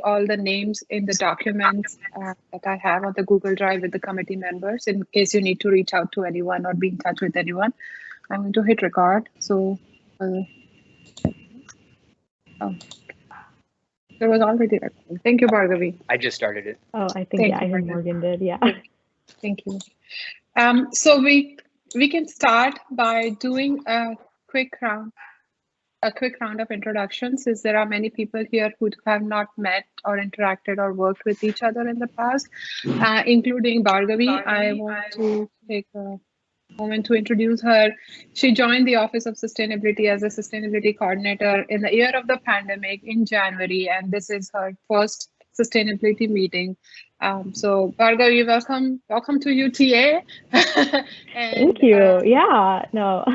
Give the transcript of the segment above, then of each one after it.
all the names in the documents that I have on the Google Drive with the committee members in case you need to reach out to anyone or be in touch with anyone. I'm going to hit record. So, oh, there was already recording. Thank you, Bhargavi. I just started it. Oh, I think I heard Morgan did. Yeah. Thank you. So we can start by doing a quick round of introductions, since there are many people here who have not met or interacted or worked with each other in the past, including Bhargavi. I want to take a moment to introduce her. She joined the Office of Sustainability as a sustainability coordinator in the year of the pandemic in January, and this is her first sustainability meeting. So Bhargavi, welcome to UTA. Thank you. Yeah, no,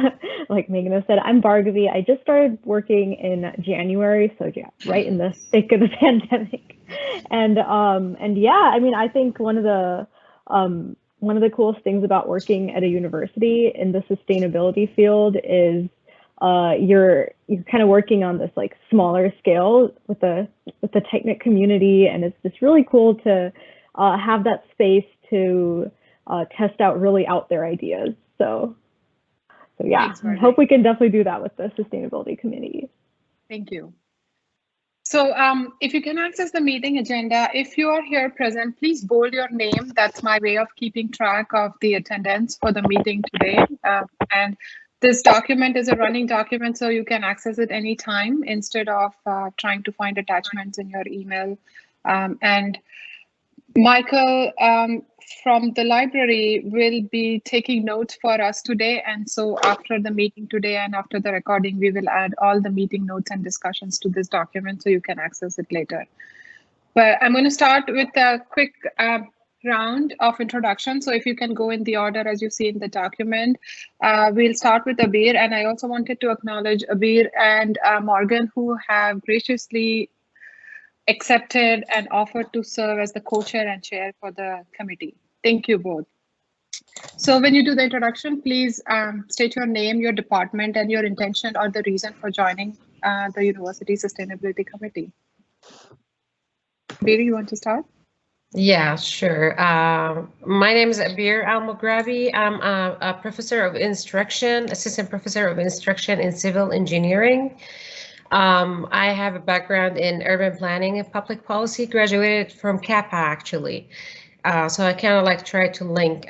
like Megan has said, I'm Bhargavi. I just started working in January, so yeah, right in the thick of the pandemic. And yeah, I mean, I think one of the coolest things about working at a university in the sustainability field is you're kind of working on this like smaller scale with the tight-knit community, and it's just really cool to have that space to test out really out there ideas. So yeah, I hope we can definitely do that with the Sustainability Committee. Thank you. So if you can access the meeting agenda, if you are here present, please bold your name. That's my way of keeping track of the attendance for the meeting today. And this document is a running document, so you can access it anytime instead of trying to find attachments in your email. And Michael from the library will be taking notes for us today. And so after the meeting today and after the recording, we will add all the meeting notes and discussions to this document so you can access it later. But I'm going to start with a quick round of introduction. So if you can go in the order as you see in the document, we'll start with Abir. And I also wanted to acknowledge Abir and Morgan, who have graciously accepted and offered to serve as the co-chair and chair for the committee. Thank you both. So when you do the introduction, please state your name, your department, and your intention or the reason for joining the University Sustainability Committee. Abir, you want to start? Yeah, sure. My name is Abir Al-Mughrabi. I'm a professor of instruction, assistant professor of instruction in civil engineering. I have a background in urban planning and public policy, graduated from Kappa actually. So I kind of like try to link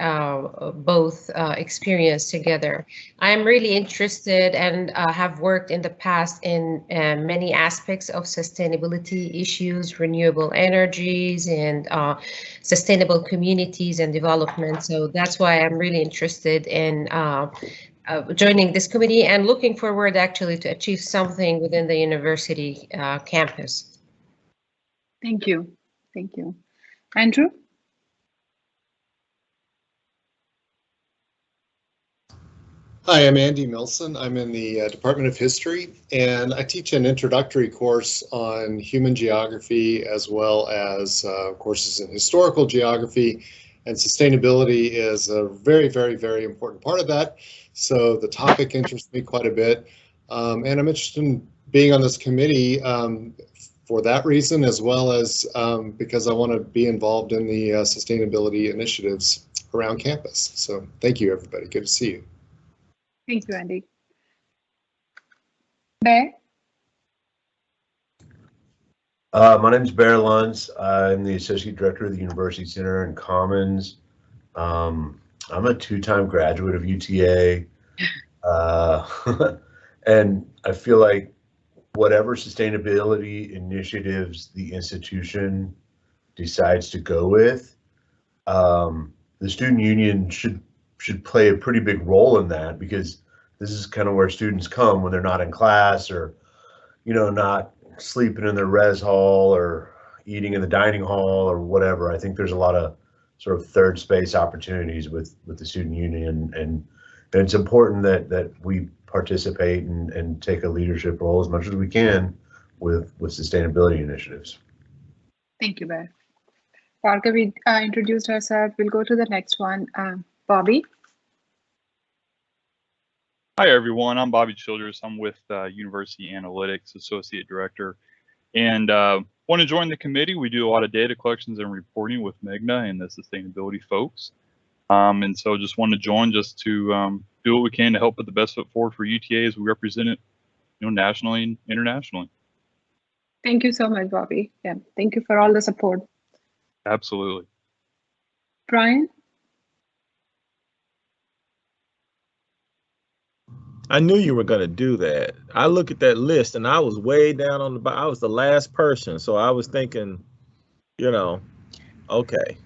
both experience together. I'm really interested and have worked in the past in many aspects of sustainability issues, renewable energies, and sustainable communities and development. So that's why I'm really interested in joining this committee and looking forward actually to achieve something within the university campus. Thank you. Thank you. Andrew? Hi, I'm Andy Milson. I'm in the Department of History, and I teach an introductory course on human geography as well as courses in historical geography, and sustainability is a very, very, very important part of that. So the topic interests me quite a bit, and I'm interested in being on this committee for that reason, as well as because I want to be involved in the sustainability initiatives around campus. So thank you, everybody. Good to see you. Thank you, Andy. Bear? My name is Bear Luntz. I'm the Associate Director of the University Center and Commons. I'm a two-time graduate of UTA. And I feel like whatever sustainability initiatives the institution decides to go with, the student union should play a pretty big role in that, because this is kind of where students come when they're not in class, or, you know, not sleeping in their res hall or eating in the dining hall or whatever. I think there's a lot of sort of third space opportunities with the student union, and it's important that we participate and take a leadership role as much as we can with sustainability initiatives. Thank you, Bear. Bhargavi introduced herself. We'll go to the next one. Bobby? Hi, everyone. I'm Bobby Childress. I'm with University Analytics, Associate Director. And want to join the committee, we do a lot of data collections and reporting with Megna and the sustainability folks. And so just want to join just to do what we can to help put the best foot forward for UTA as we represent it, nationally and internationally. Thank you so much, Bobby. Yeah, thank you for all the support. Absolutely. Brian? I knew you were going to do that. I look at that list and I was way down on the bottom. I was the last person. So I was thinking, okay.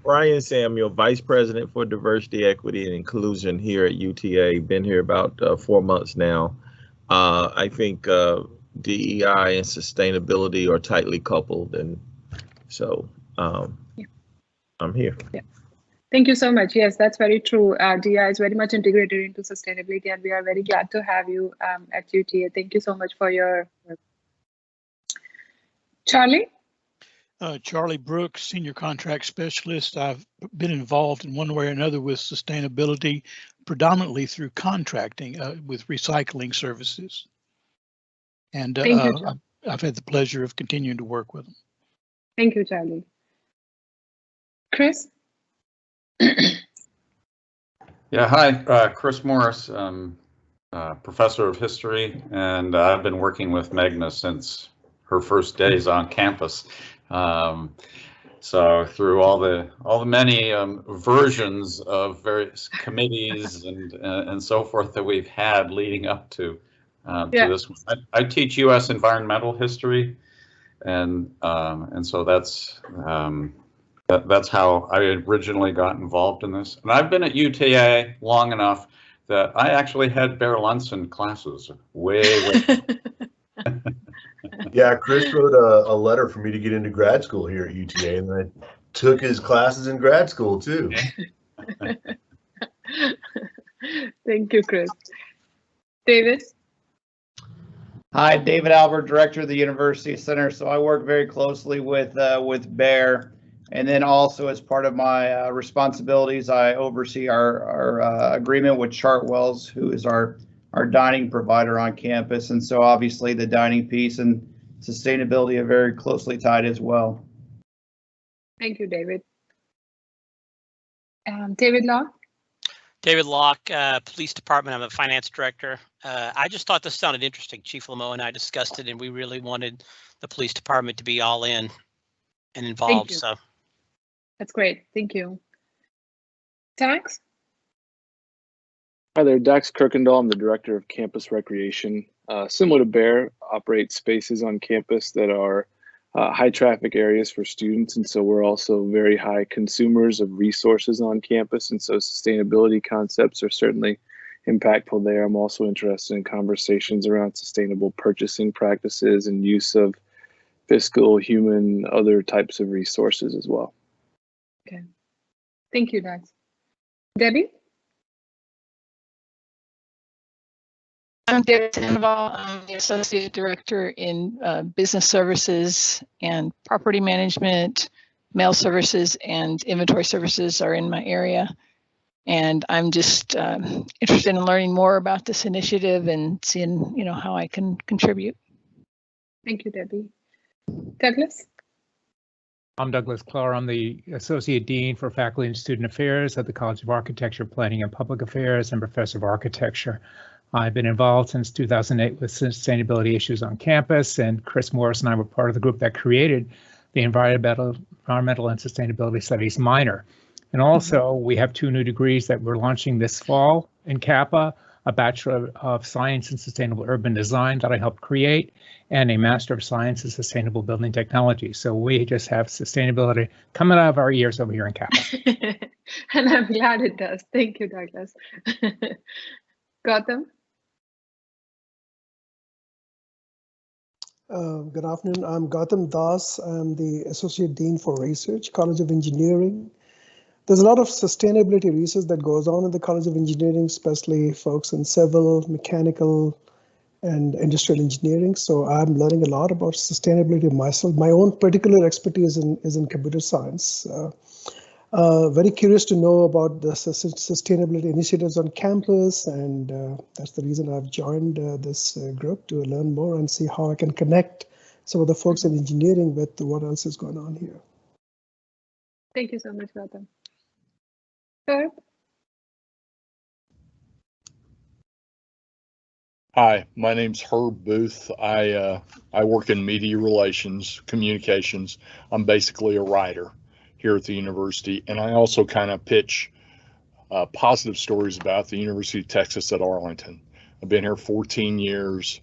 Brian Samuel, Vice President for Diversity, Equity, and Inclusion here at UTA. Been here about 4 months now. I think DEI and sustainability are tightly coupled. And so I'm here. Yeah. Thank you so much. Yes, that's very true. DEI is very much integrated into sustainability, and we are very glad to have you at UTA. Thank you so much for your work. Charlie? Charlie Brooks, Senior Contract Specialist. I've been involved in one way or another with sustainability, predominantly through contracting with recycling services. And I've had the pleasure of continuing to work with them. Thank you, Charlie. Chris? Yeah, hi, Chris Morris, Professor of History, and I've been working with Megna since her first days on campus. So through all the many versions of various committees and so forth that we've had leading up to this one. I teach U.S. environmental history, and so that's how I originally got involved in this. And I've been at UTA long enough that I actually had Bear Lunson classes way. Yeah, Chris wrote a letter for me to get into grad school here at UTA, and I took his classes in grad school too. Thank you, Chris. David? Hi, David Albert, Director of the University Center. So I work very closely with Bear, and then also as part of my responsibilities, I oversee our agreement with Chartwells, who is our dining provider on campus. And so obviously the dining piece and sustainability are very closely tied as well. Thank you, David. David Locke? David Locke, Police Department. I'm a finance director. I just thought this sounded interesting. Chief Lamo and I discussed it, and we really wanted the police department to be all in and involved. So that's great. Thank you. Dax? Hi there, Dax Kirkendall. I'm the Director of Campus Recreation. Similar to Bear, operate spaces on campus that are high traffic areas for students. And so we're also very high consumers of resources on campus. And so sustainability concepts are certainly impactful there. I'm also interested in conversations around sustainable purchasing practices and use of fiscal, human, other types of resources as well. Okay. Thank you, Dax. Debbie? I'm Debbie Sandoval. I'm the Associate Director in Business Services and Property Management. Mail Services and Inventory Services are in my area. And I'm just interested in learning more about this initiative and seeing, how I can contribute. Thank you, Debbie. Douglas? I'm Douglas Clark. I'm the Associate Dean for Faculty and Student Affairs at the College of Architecture, Planning and Public Affairs and Professor of Architecture. I've been involved since 2008 with sustainability issues on campus, and Chris Morris and I were part of the group that created the Environmental and Sustainability Studies minor. And also, we have 2 new degrees that we're launching this fall in Kappa, a Bachelor of Science in Sustainable Urban Design that I helped create, and a Master of Science in Sustainable Building Technology. So we just have sustainability coming out of our ears over here in Kappa. And I'm glad it does. Thank you, Douglas. Gautam? Good afternoon. I'm Gautam Das. I'm the Associate Dean for Research, College of Engineering. There's a lot of sustainability research that goes on in the College of Engineering, especially folks in civil, mechanical, and industrial engineering. So I'm learning a lot about sustainability myself. My own particular expertise is in computer science. Very curious to know about the sustainability initiatives on campus, and that's the reason I've joined this group, to learn more and see how I can connect some of the folks in engineering with what else is going on here. Thank you so much, Gautam. Herb? Hi, my name's Herb Booth. I work in media relations, communications. I'm basically a writer here at the university, and I also kind of pitch positive stories about the University of Texas at Arlington. I've been here 14 years.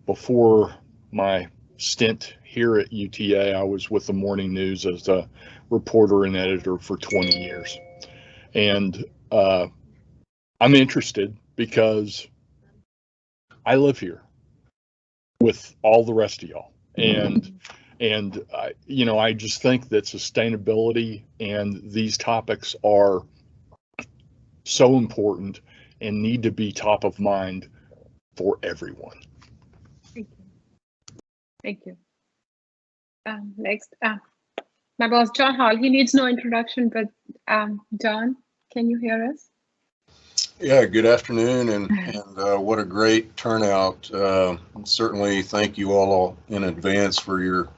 Before my stint here at UTA, I was with the Morning News as a reporter and editor for 20 years. And I'm interested because I live here with all the rest of y'all. And you know, I just think that sustainability and these topics are so important and need to be top of mind for everyone. Thank you. Thank you. Next, my boss, John Hall. He needs no introduction, but John, can you hear us? Yeah, good afternoon, and what a great turnout. Certainly thank you all in advance for your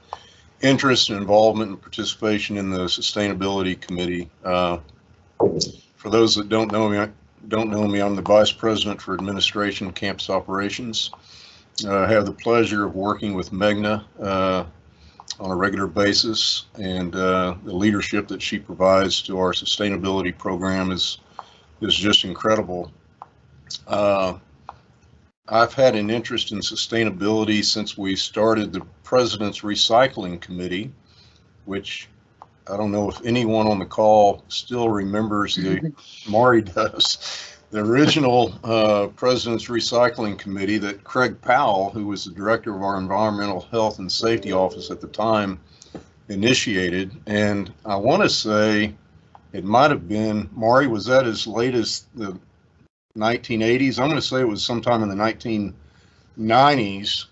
interest and involvement and participation in the Sustainability Committee. For those that don't know me, I'm the Vice President for Administration and Campus Operations. I have the pleasure of working with Meghna on a regular basis, and the leadership that she provides to our sustainability program is just incredible. I've had an interest in sustainability since we started the President's Recycling Committee, which I don't know if anyone on the call still remembers. Maury does. The original President's Recycling Committee that Craig Powell, who was the director of our Environmental Health and Safety Office at the time, initiated. And I want to say it might have been, Maury, was that as late as the 1980s? I'm going to say it was sometime in the 1990s,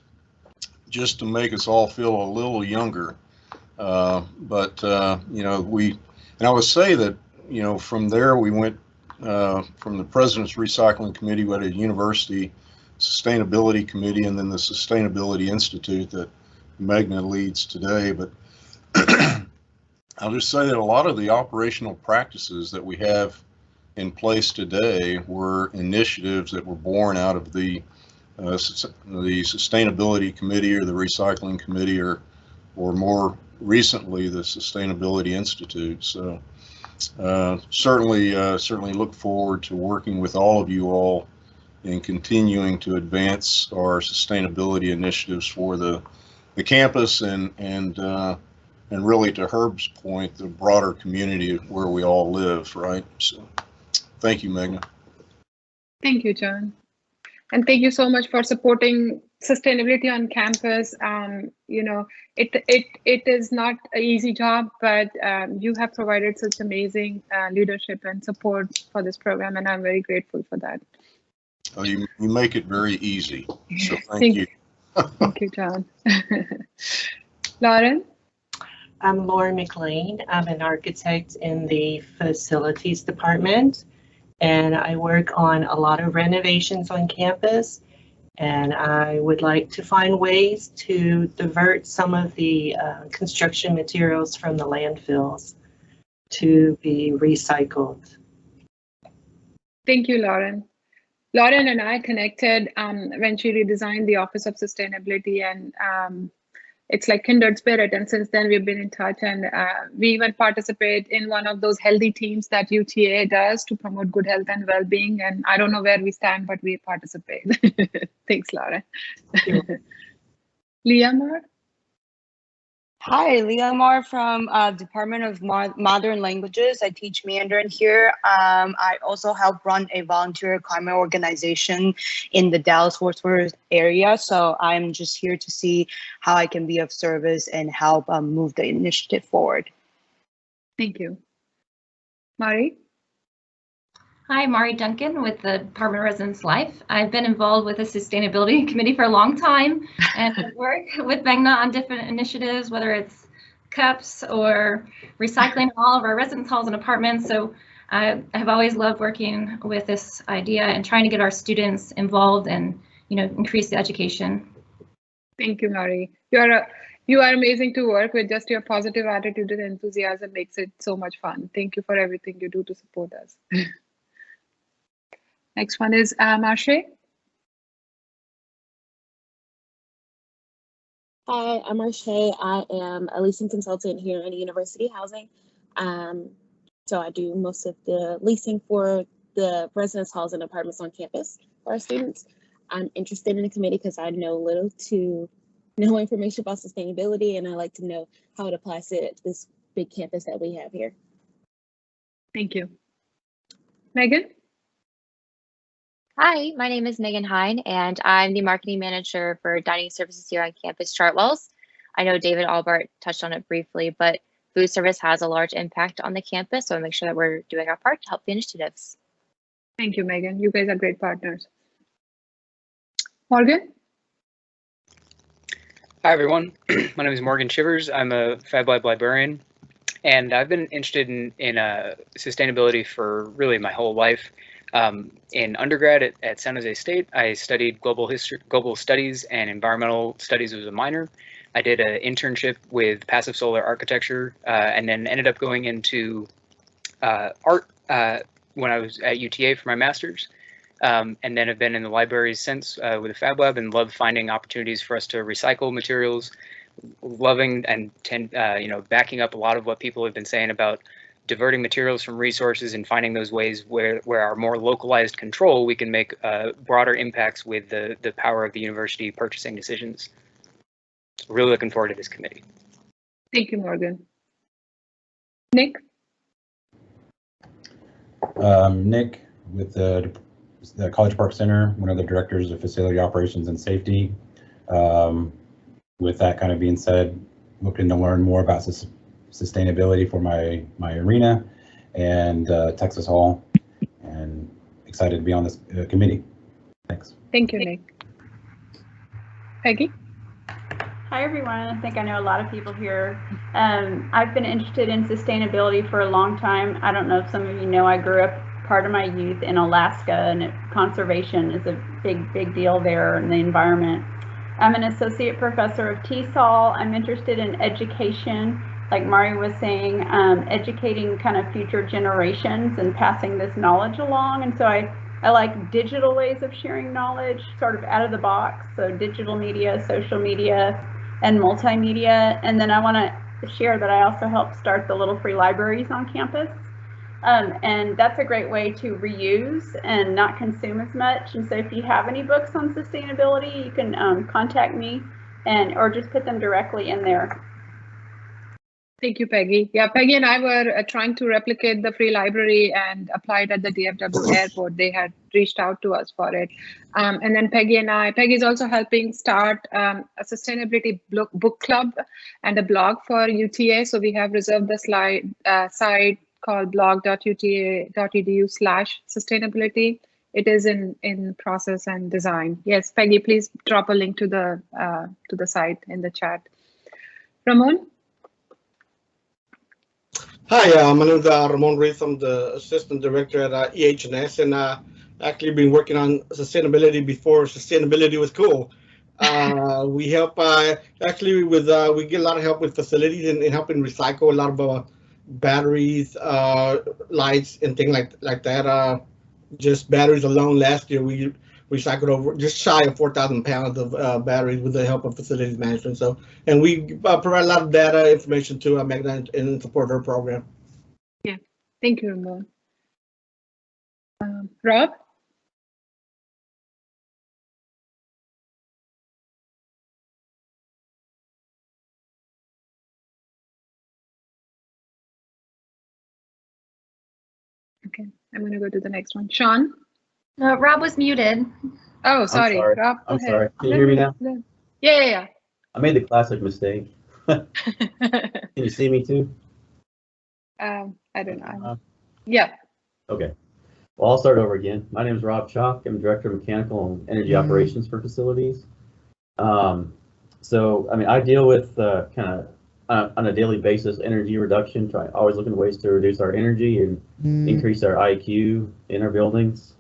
just to make us all feel a little younger. You know, and I would say that, you know, from there we went from the President's Recycling Committee, we had a University Sustainability Committee, and then the Sustainability Institute that Meghna leads today. But I'll just say that a lot of the operational practices that we have in place today were initiatives that were born out of the Sustainability Committee or the Recycling Committee, or more recently the Sustainability Institute. So certainly look forward to working with all of you all in continuing to advance our sustainability initiatives for the campus and really, to Herb's point, the broader community where we all live, right? So thank you, Meghna. Thank you, John. And thank you so much for supporting sustainability on campus. You know, it is not an easy job, but you have provided such amazing leadership and support for this program, and I'm very grateful for that. Oh, you make it very easy, so thank you. Thank you, John. Lauren? I'm Lauren McLean. I'm an architect in the facilities department, and I work on a lot of renovations on campus. And I would like to find ways to divert some of the construction materials from the landfills to be recycled. Thank you, Lauren. Lauren and I connected when she redesigned the Office of Sustainability, and it's like kindred spirit. And since then, we've been in touch, and we even participate in one of those healthy teams that UTA does to promote good health and well-being. And I don't know where we stand, but we participate. Thanks, Laura. Leah Moore? Hi, Leah Moore from Department of Modern Languages. I teach Mandarin here. I also help run a volunteer climate organization in the Dallas-Fort Worth area. So I'm just here to see how I can be of service and help move the initiative forward. Thank you. Mari? Hi, Mari Duncan with the Department of Residence Life. I've been involved with the Sustainability Committee for a long time and work with Meghna on different initiatives, whether it's cups or recycling all of our residence halls and apartments. So I have always loved working with this idea and trying to get our students involved and, you know, increase the education. Thank you, Mari. You're You are amazing to work with. Just your positive attitude and enthusiasm makes it so much fun. Thank you for everything you do to support us. Next one is Marsha. Hi, I'm Marsha. I am a leasing consultant here in University Housing. So I do most of the leasing for the residence halls and apartments on campus for our students. I'm interested in the committee because I know little to no information about sustainability, and I like to know how it applies to this big campus that we have here. Thank you. Megan? Hi, my name is Megan Hine, and I'm the marketing manager for dining services here on campus Chartwells. I know David Albert touched on it briefly, but food service has a large impact on the campus, so I make sure that we're doing our part to help the initiatives. Thank you, Megan. You guys are great partners. Morgan? Hi, everyone. My name is Morgan Shivers. I'm a Fab Lab librarian, and I've been interested in sustainability for really my whole life. In undergrad at San Jose State, I studied global studies and environmental studies as a minor. I did an internship with passive solar architecture, and then ended up going into art when I was at UTA for my master's. And then have been in the libraries since with a Fab Lab, and love finding opportunities for us to recycle materials, loving and backing up a lot of what people have been saying about diverting materials from resources and finding those ways where our more localized control, we can make broader impacts with the power of the university purchasing decisions. Really looking forward to this committee. Thank you, Morgan. Nick? Nick with the College Park Center, one of the directors of facility operations and safety. With that kind of being said, looking to learn more about sustainability for my arena and Texas Hall, and excited to be on this committee. Thanks. Thank you, Nick. Peggy? Hi, everyone. I think I know a lot of people here. I've been interested in sustainability for a long time. I don't know if some of you know, I grew up part of my youth in Alaska, and conservation is a big deal there in the environment. I'm an associate professor of TESOL. I'm interested in education, like Mari was saying, educating kind of future generations and passing this knowledge along. And so I like digital ways of sharing knowledge, sort of out of the box. So digital media, social media, and multimedia. And then I want to share that I also help start the little free libraries on campus. And that's a great way to reuse and not consume as much. And so if you have any books on sustainability, you can contact me or just put them directly in there. Thank you, Peggy. Yeah, Peggy and I were trying to replicate the free library and applied at the DFW airport. They had reached out to us for it. And then Peggy's also helping start a sustainability book club and a blog for UTA. So we have reserved the site called blog.uta.edu/sustainability. It is in process and design. Yes, Peggy, please drop a link to the site in the chat. Ramon? Hi, my name is Ramon Ruiz. I'm the assistant director at EH&S, and actually been working on sustainability before sustainability was cool. We help actually with we get a lot of help with facilities and helping recycle a lot of batteries, lights, and things like that. Just batteries alone, last year we recycled over just shy of 4,000 pounds of batteries with the help of facilities management. So, and we provide a lot of data information to Magna in support of her program. Yeah, thank you, Ramon. Rob? Okay, I'm going to go to the next one. Sean? Rob was muted. Oh, sorry. Rob, I'm sorry. Can you hear me now? Yeah. I made the classic mistake. Can you see me too? I don't know. Yeah. Okay. Well, I'll start over again. My name is Rob Chalk. I'm Director of Mechanical and Energy Operations for Facilities. So, I mean, I deal with kind of on a daily basis energy reduction, always looking at ways to reduce our energy and increase our IQ in our buildings.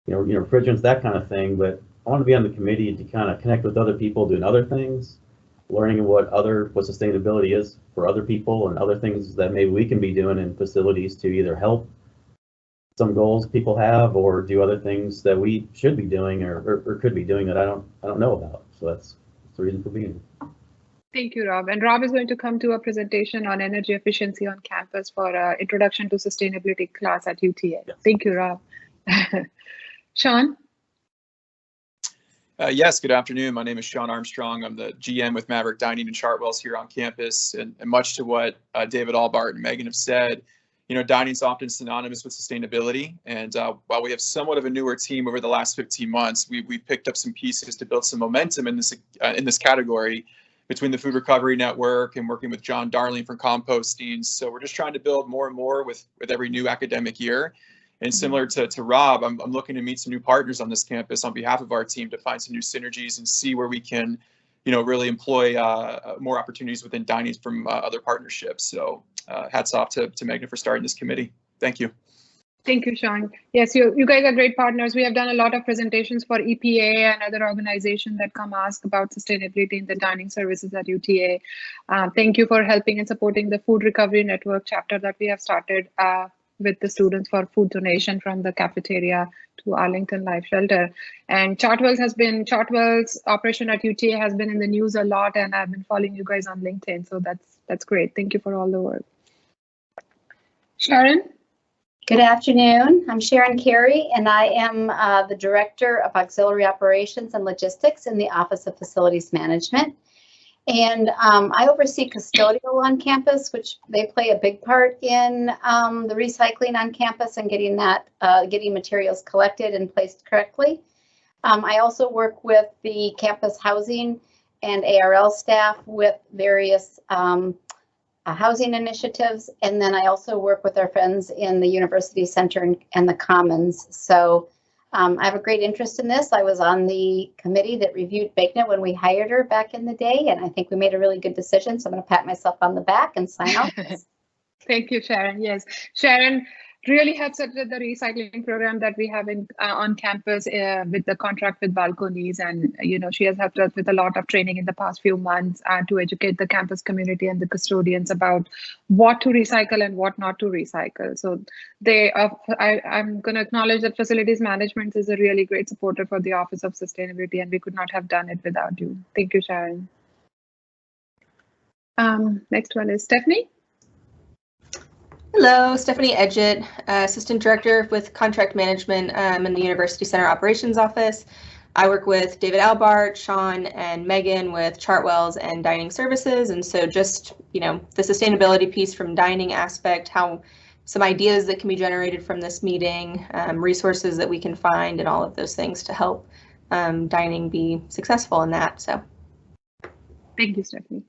Refrigerants, that kind of thing. But I want to be on the committee to kind of connect with other people doing other things. learning what sustainability is for other people and other things that maybe we can be doing in facilities to either help some goals people have or do other things that we should be doing or could be doing that I don't know about. So that's the reason for being here. Thank you, Rob. And Rob is going to come to a presentation on energy efficiency on campus for Introduction to Sustainability class at UTA. Yes. Thank you, Rob. Sean? Yes, good afternoon. My name is Sean Armstrong. I'm the GM with Maverick Dining and Chartwells here on campus. And much to what David Albart and Megan have said, dining is often synonymous with sustainability. And while we have somewhat of a newer team over the last 15 months, we picked up some pieces to build some momentum in this category between the Food Recovery Network and working with John Darling from composting. So we're just trying to build more and more with every new academic year. And similar to Rob, I'm looking to meet some new partners on this campus on behalf of our team to find some new synergies and see where we can, really employ more opportunities within dining from other partnerships. So hats off to Megan for starting this committee. Thank you. Thank you, Sean. Yes, you guys are great partners. We have done a lot of presentations for EPA and other organizations that come ask about sustainability in the dining services at UTA. Thank you for helping and supporting the Food Recovery Network chapter that we have started with the students for food donation from the cafeteria to Arlington Life Shelter. And Chartwell's operation at UTA has been in the news a lot, and I've been following you guys on LinkedIn. So that's great. Thank you for all the work. Sharon? Good afternoon. I'm Sharon Carey, and I am the Director of Auxiliary Operations and Logistics in the Office of Facilities Management. And I oversee custodial on campus, which they play a big part in the recycling on campus and getting materials collected and placed correctly. I also work with the campus housing and ARL staff with various housing initiatives, and then I also work with our friends in the University Center and the Commons. So I have a great interest in this. I was on the committee that reviewed Begna when we hired her back in the day, and I think we made a really good decision. So I'm going to pat myself on the back and sign off. Thank you, Sharon. Yes, Sharon really helps us with the recycling program that we have on campus with the contract with balconies, and she has helped us with a lot of training in the past few months to educate the campus community and the custodians about what to recycle and what not to recycle. So I'm going to acknowledge that facilities management is a really great supporter for the Office of Sustainability, and we could not have done it without you. Thank you, Sharon. Next one is Stephanie. Hello, Stephanie Edgett, Assistant Director with Contract Management in the University Center Operations Office. I work with David Albart, Sean, and Megan with Chartwells and Dining Services. And so just, the sustainability piece from dining aspect, how some ideas that can be generated from this meeting, resources that we can find, and all of those things to help dining be successful in that. So thank you, Stephanie.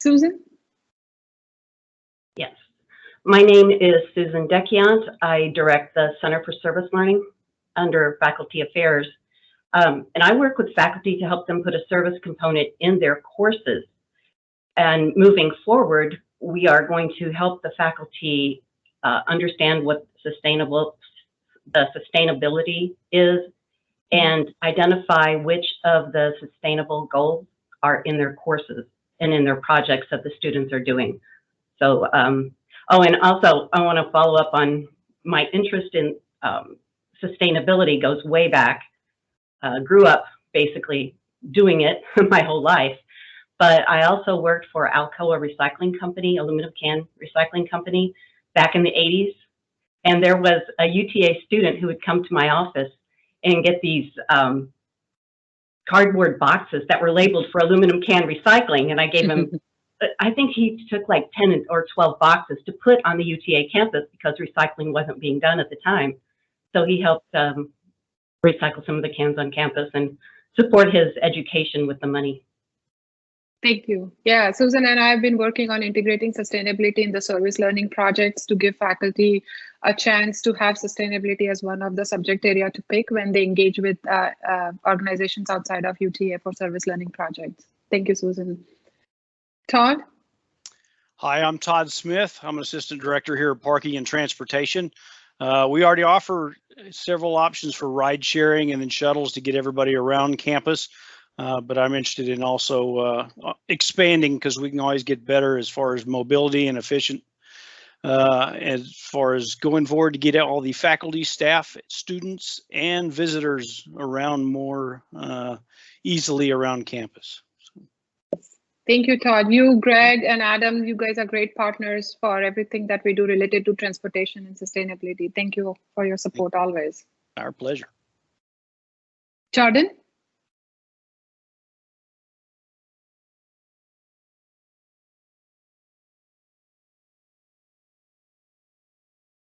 Susan? Yes. My name is Susan Dekiant. I direct the Center for Service Learning under Faculty Affairs. And I work with faculty to help them put a service component in their courses. And moving forward, we are going to help the faculty understand what sustainability is and identify which of the sustainable goals are in their courses and in their projects that the students are doing. So, oh, and also I want to follow up on my interest in sustainability goes way back. Grew up basically doing it my whole life, but I also worked for Alcoa Recycling Company, aluminum can recycling company, back in the 80s. And there was a UTA student who would come to my office and get these cardboard boxes that were labeled for aluminum can recycling. And I gave him, I think he took like 10 or 12 boxes to put on the UTA campus because recycling wasn't being done at the time. So he helped recycle some of the cans on campus and support his education with the money. Thank you. Yeah, Susan and I have been working on integrating sustainability in the service learning projects to give faculty a chance to have sustainability as one of the subject area to pick when they engage with organizations outside of UTA for service learning projects. Thank you, Susan. Todd? Hi, I'm Todd Smith. I'm an assistant director here at Parking and Transportation. We already offer several options for ride sharing and then shuttles to get everybody around campus. But I'm interested in also expanding, because we can always get better as far as mobility and efficient. As far as going forward to get all the faculty, staff, students, and visitors around more easily around campus. Thank you, Todd. You, Greg, and Adam, you guys are great partners for everything that we do related to transportation and sustainability. Thank you for your support always. Our pleasure. Jordan?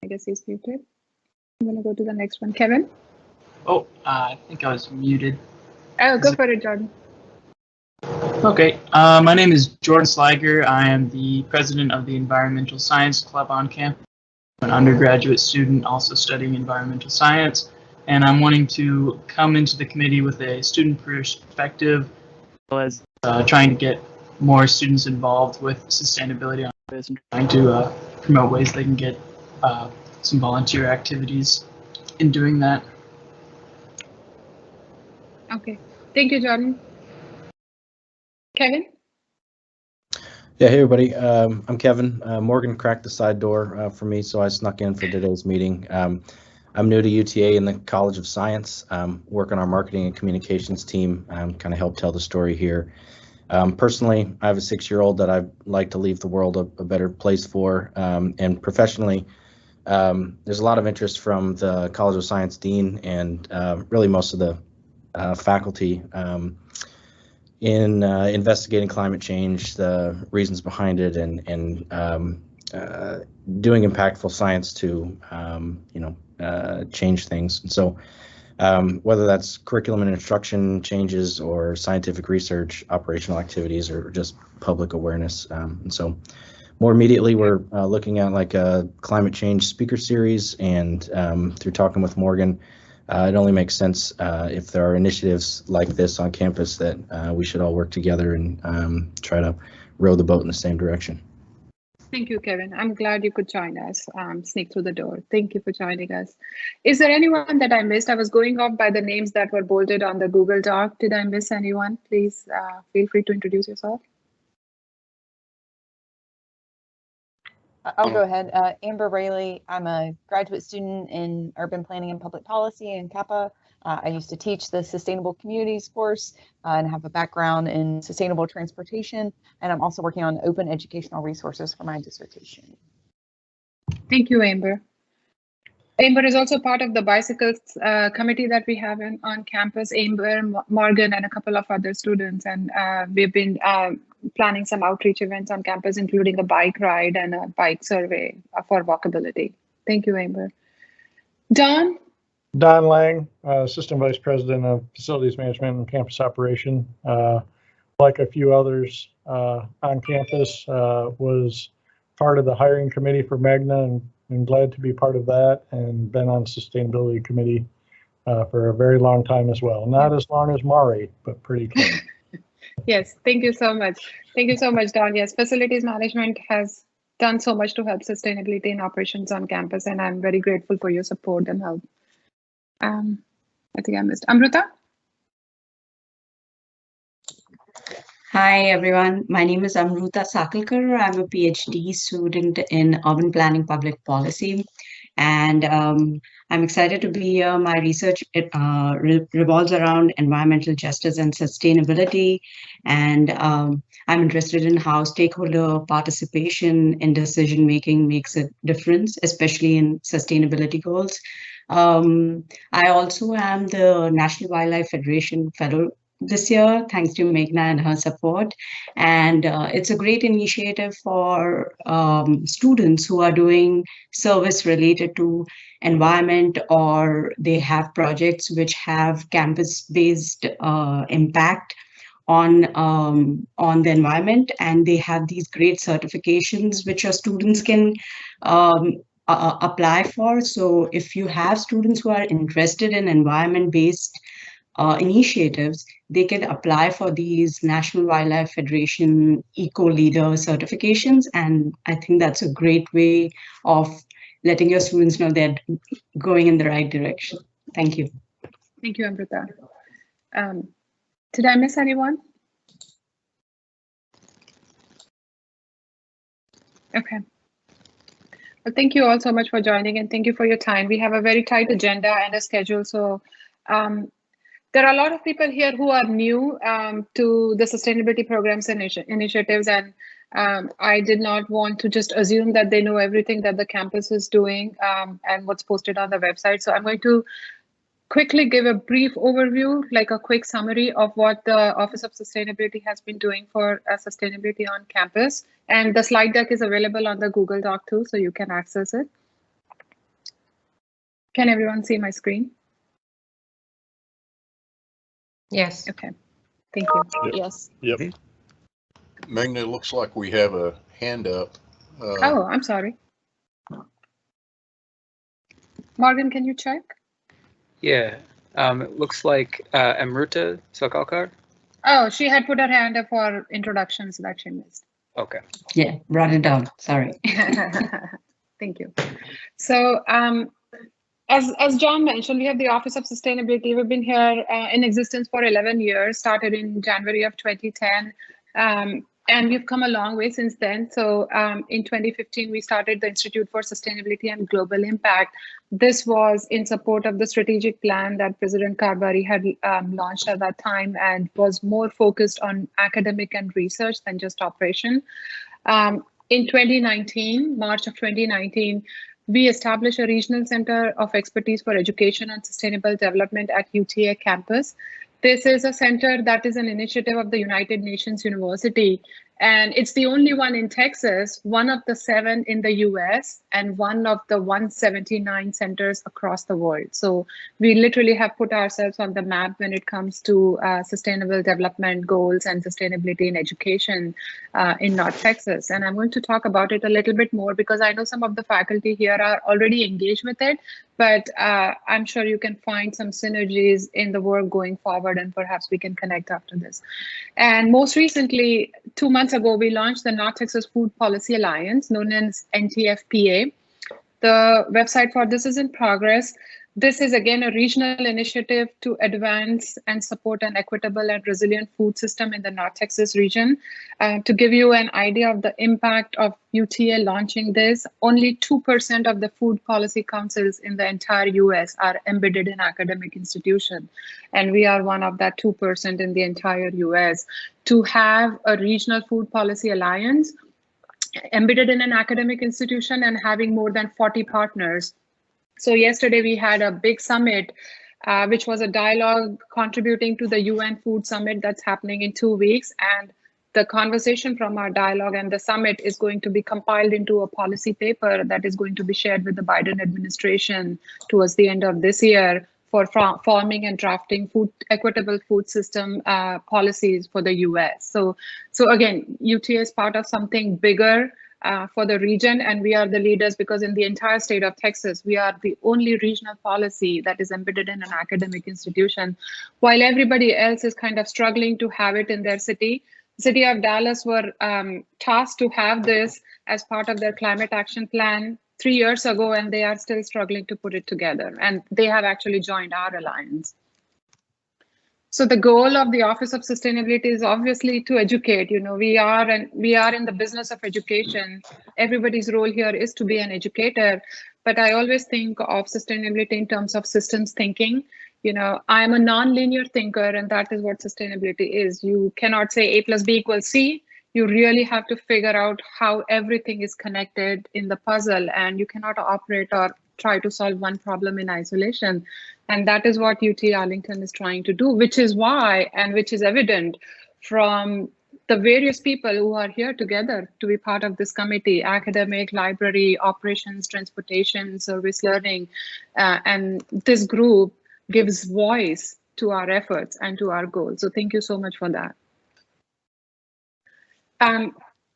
I guess he's muted. I'm going to go to the next one. Kevin? Oh, I think I was muted. Oh, go for it, Jordan. Okay, my name is Jordan Sliger. I am the president of the Environmental Science Club on campus. I'm an undergraduate student also studying environmental science, and I'm wanting to come into the committee with a student perspective, as well as trying to get more students involved with sustainability on campus and trying to promote ways they can get some volunteer activities in doing that. Okay, thank you, Jordan. Kevin? Yeah, hey everybody, I'm Kevin. Morgan cracked the side door for me, so I snuck in for today's meeting. I'm new to UTA in the College of Science, work on our marketing and communications team, kind of help tell the story here. Personally, I have a 6-year-old that I'd like to leave the world a better place for, and professionally, there's a lot of interest from the College of Science dean and really most of the faculty in investigating climate change, the reasons behind it, and doing impactful science to change things. And so whether that's curriculum and instruction changes or scientific research, operational activities, or just public awareness. And so more immediately, we're looking at like a climate change speaker series, and through talking with Morgan, it only makes sense if there are initiatives like this on campus that we should all work together and try to row the boat in the same direction. Thank you, Kevin. I'm glad you could join us, sneak through the door. Thank you for joining us. Is there anyone that I missed? I was going off by the names that were bolded on the Google Doc. Did I miss anyone? Please feel free to introduce yourself. I'll go ahead. Amber Rayleigh. I'm a graduate student in urban planning and public policy in Kappa. I used to teach the Sustainable Communities course and have a background in sustainable transportation. And I'm also working on open educational resources for my dissertation. Thank you, Amber. Amber is also part of the bicycles committee that we have on campus. Amber, Morgan, and a couple of other students. And we've been planning some outreach events on campus, including a bike ride and a bike survey for walkability. Thank you, Amber. Don? Don Lang, Assistant Vice President of Facilities Management and Campus Operation. Like a few others on campus, was part of the hiring committee for Magna, and glad to be part of that, and been on Sustainability Committee for a very long time as well. Not as long as Mari, but pretty close. Yes, thank you so much. Thank you so much, Don. Yes, facilities management has done so much to help sustainability and operations on campus, and I'm very grateful for your support and help. I think I missed Amrita. Hi everyone, my name is Amruta Sakalkar. I'm a PhD student in urban planning public policy, and I'm excited to be here. My research revolves around environmental justice and sustainability, and I'm interested in how stakeholder participation in decision making makes a difference, especially in sustainability goals. I also am the National Wildlife Federation Fellow this year, thanks to Meghna and her support. And it's a great initiative for students who are doing service related to environment, or they have projects which have campus-based impact on the environment, and they have these great certifications which your students can apply for. So if you have students who are interested in environment-based initiatives, they can apply for these National Wildlife Federation Eco Leader certifications. And I think that's a great way of letting your students know they're going in the right direction. Thank you. Thank you, Amrita. Did I miss anyone? Okay. Well, thank you all so much for joining, and thank you for your time. We have a very tight agenda and a schedule, so there are a lot of people here who are new to the sustainability programs and initiatives, and I did not want to just assume that they know everything that the campus is doing and what's posted on the website. So I'm going to quickly give a brief overview, like a quick summary of what the Office of Sustainability has been doing for sustainability on campus. And the slide deck is available on the Google Doc too, so you can access it. Can everyone see my screen? Yes. Okay, thank you. Yep. Yes. Yep. Magna, it looks like we have a hand up. Oh, I'm sorry. Morgan, can you check? Yeah, it looks like Amruta Sakalkar. Oh, she had put her hand up for introductions that she missed. Okay. Yeah, brought it down. Sorry. Thank you. So as John mentioned, we have the Office of Sustainability. We've been here in existence for 11 years, started in January of 2010. And we've come a long way since then. So in 2015, we started the Institute for Sustainability and Global Impact. This was in support of the strategic plan that President Karbari had launched at that time, and was more focused on academic and research than just operation. In 2019, March of 2019, we established a regional center of expertise for education and sustainable development at UTA campus. This is a center that is an initiative of the United Nations University, and it's the only one in Texas, one of the 7 in the US, and one of the 179 centers across the world. So we literally have put ourselves on the map when it comes to sustainable development goals and sustainability in education in North Texas. And I'm going to talk about it a little bit more because I know some of the faculty here are already engaged with it, but I'm sure you can find some synergies in the work going forward, and perhaps we can connect after this. And most recently, 2 months ago, we launched the North Texas Food Policy Alliance, known as NTFPA. The website for this is in progress. This is again a regional initiative to advance and support an equitable and resilient food system in the North Texas region. To give you an idea of the impact of UTA launching this, only 2% of the food policy councils in the entire US are embedded in academic institutions. And we are one of that 2% in the entire US. To have a regional food policy alliance embedded in an academic institution and having more than 40 partners. So yesterday we had a big summit, which was a dialogue contributing to the UN Food Summit that's happening in 2 weeks. And the conversation from our dialogue and the summit is going to be compiled into a policy paper that is going to be shared with the Biden administration towards the end of this year for forming and drafting equitable food system policies for the US. So again, UTA is part of something bigger for the region, and we are the leaders because in the entire state of Texas, we are the only regional policy that is embedded in an academic institution. While everybody else is kind of struggling to have it in their city, the city of Dallas were tasked to have this as part of their climate action plan 3 years ago, and they are still struggling to put it together. And they have actually joined our alliance. So the goal of the Office of Sustainability is obviously to educate. You know, we are in the business of education. Everybody's role here is to be an educator. But I always think of sustainability in terms of systems thinking. You know, I'm a non-linear thinker, and that is what sustainability is. You cannot say A plus B equals C. You really have to figure out how everything is connected in the puzzle, and you cannot operate or try to solve one problem in isolation. And that is what UT Arlington is trying to do, which is why, and which is evident from the various people who are here together to be part of this committee: academic, library, operations, transportation, service learning. And this group gives voice to our efforts and to our goals. So thank you so much for that.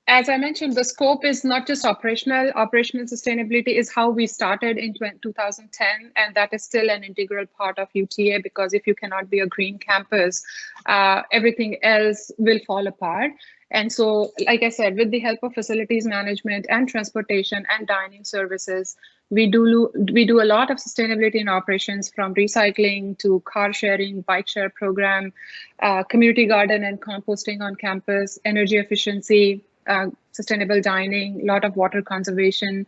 As I mentioned, the scope is not just operational. Operational sustainability is how we started in 2010, and that is still an integral part of UTA, because if you cannot be a green campus, everything else will fall apart. And so, like I said, with the help of facilities management and transportation and dining services, we do a lot of sustainability in operations, from recycling to car sharing, bike share program, community garden and composting on campus, energy efficiency, sustainable dining, a lot of water conservation.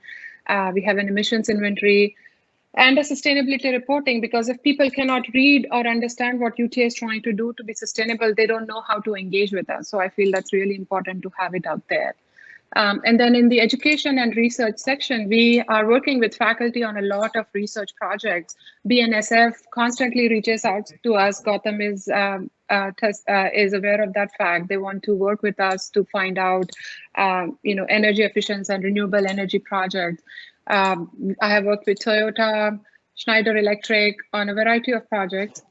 We have an emissions inventory and a sustainability reporting, because if people cannot read or understand what UTA is trying to do to be sustainable, they don't know how to engage with us. So I feel that's really important to have it out there. And then in the education and research section, we are working with faculty on a lot of research projects. BNSF constantly reaches out to us. Gotham is aware of that fact. They want to work with us to find out, energy efficiency and renewable energy projects. I have worked with Toyota, Schneider Electric on a variety of projects.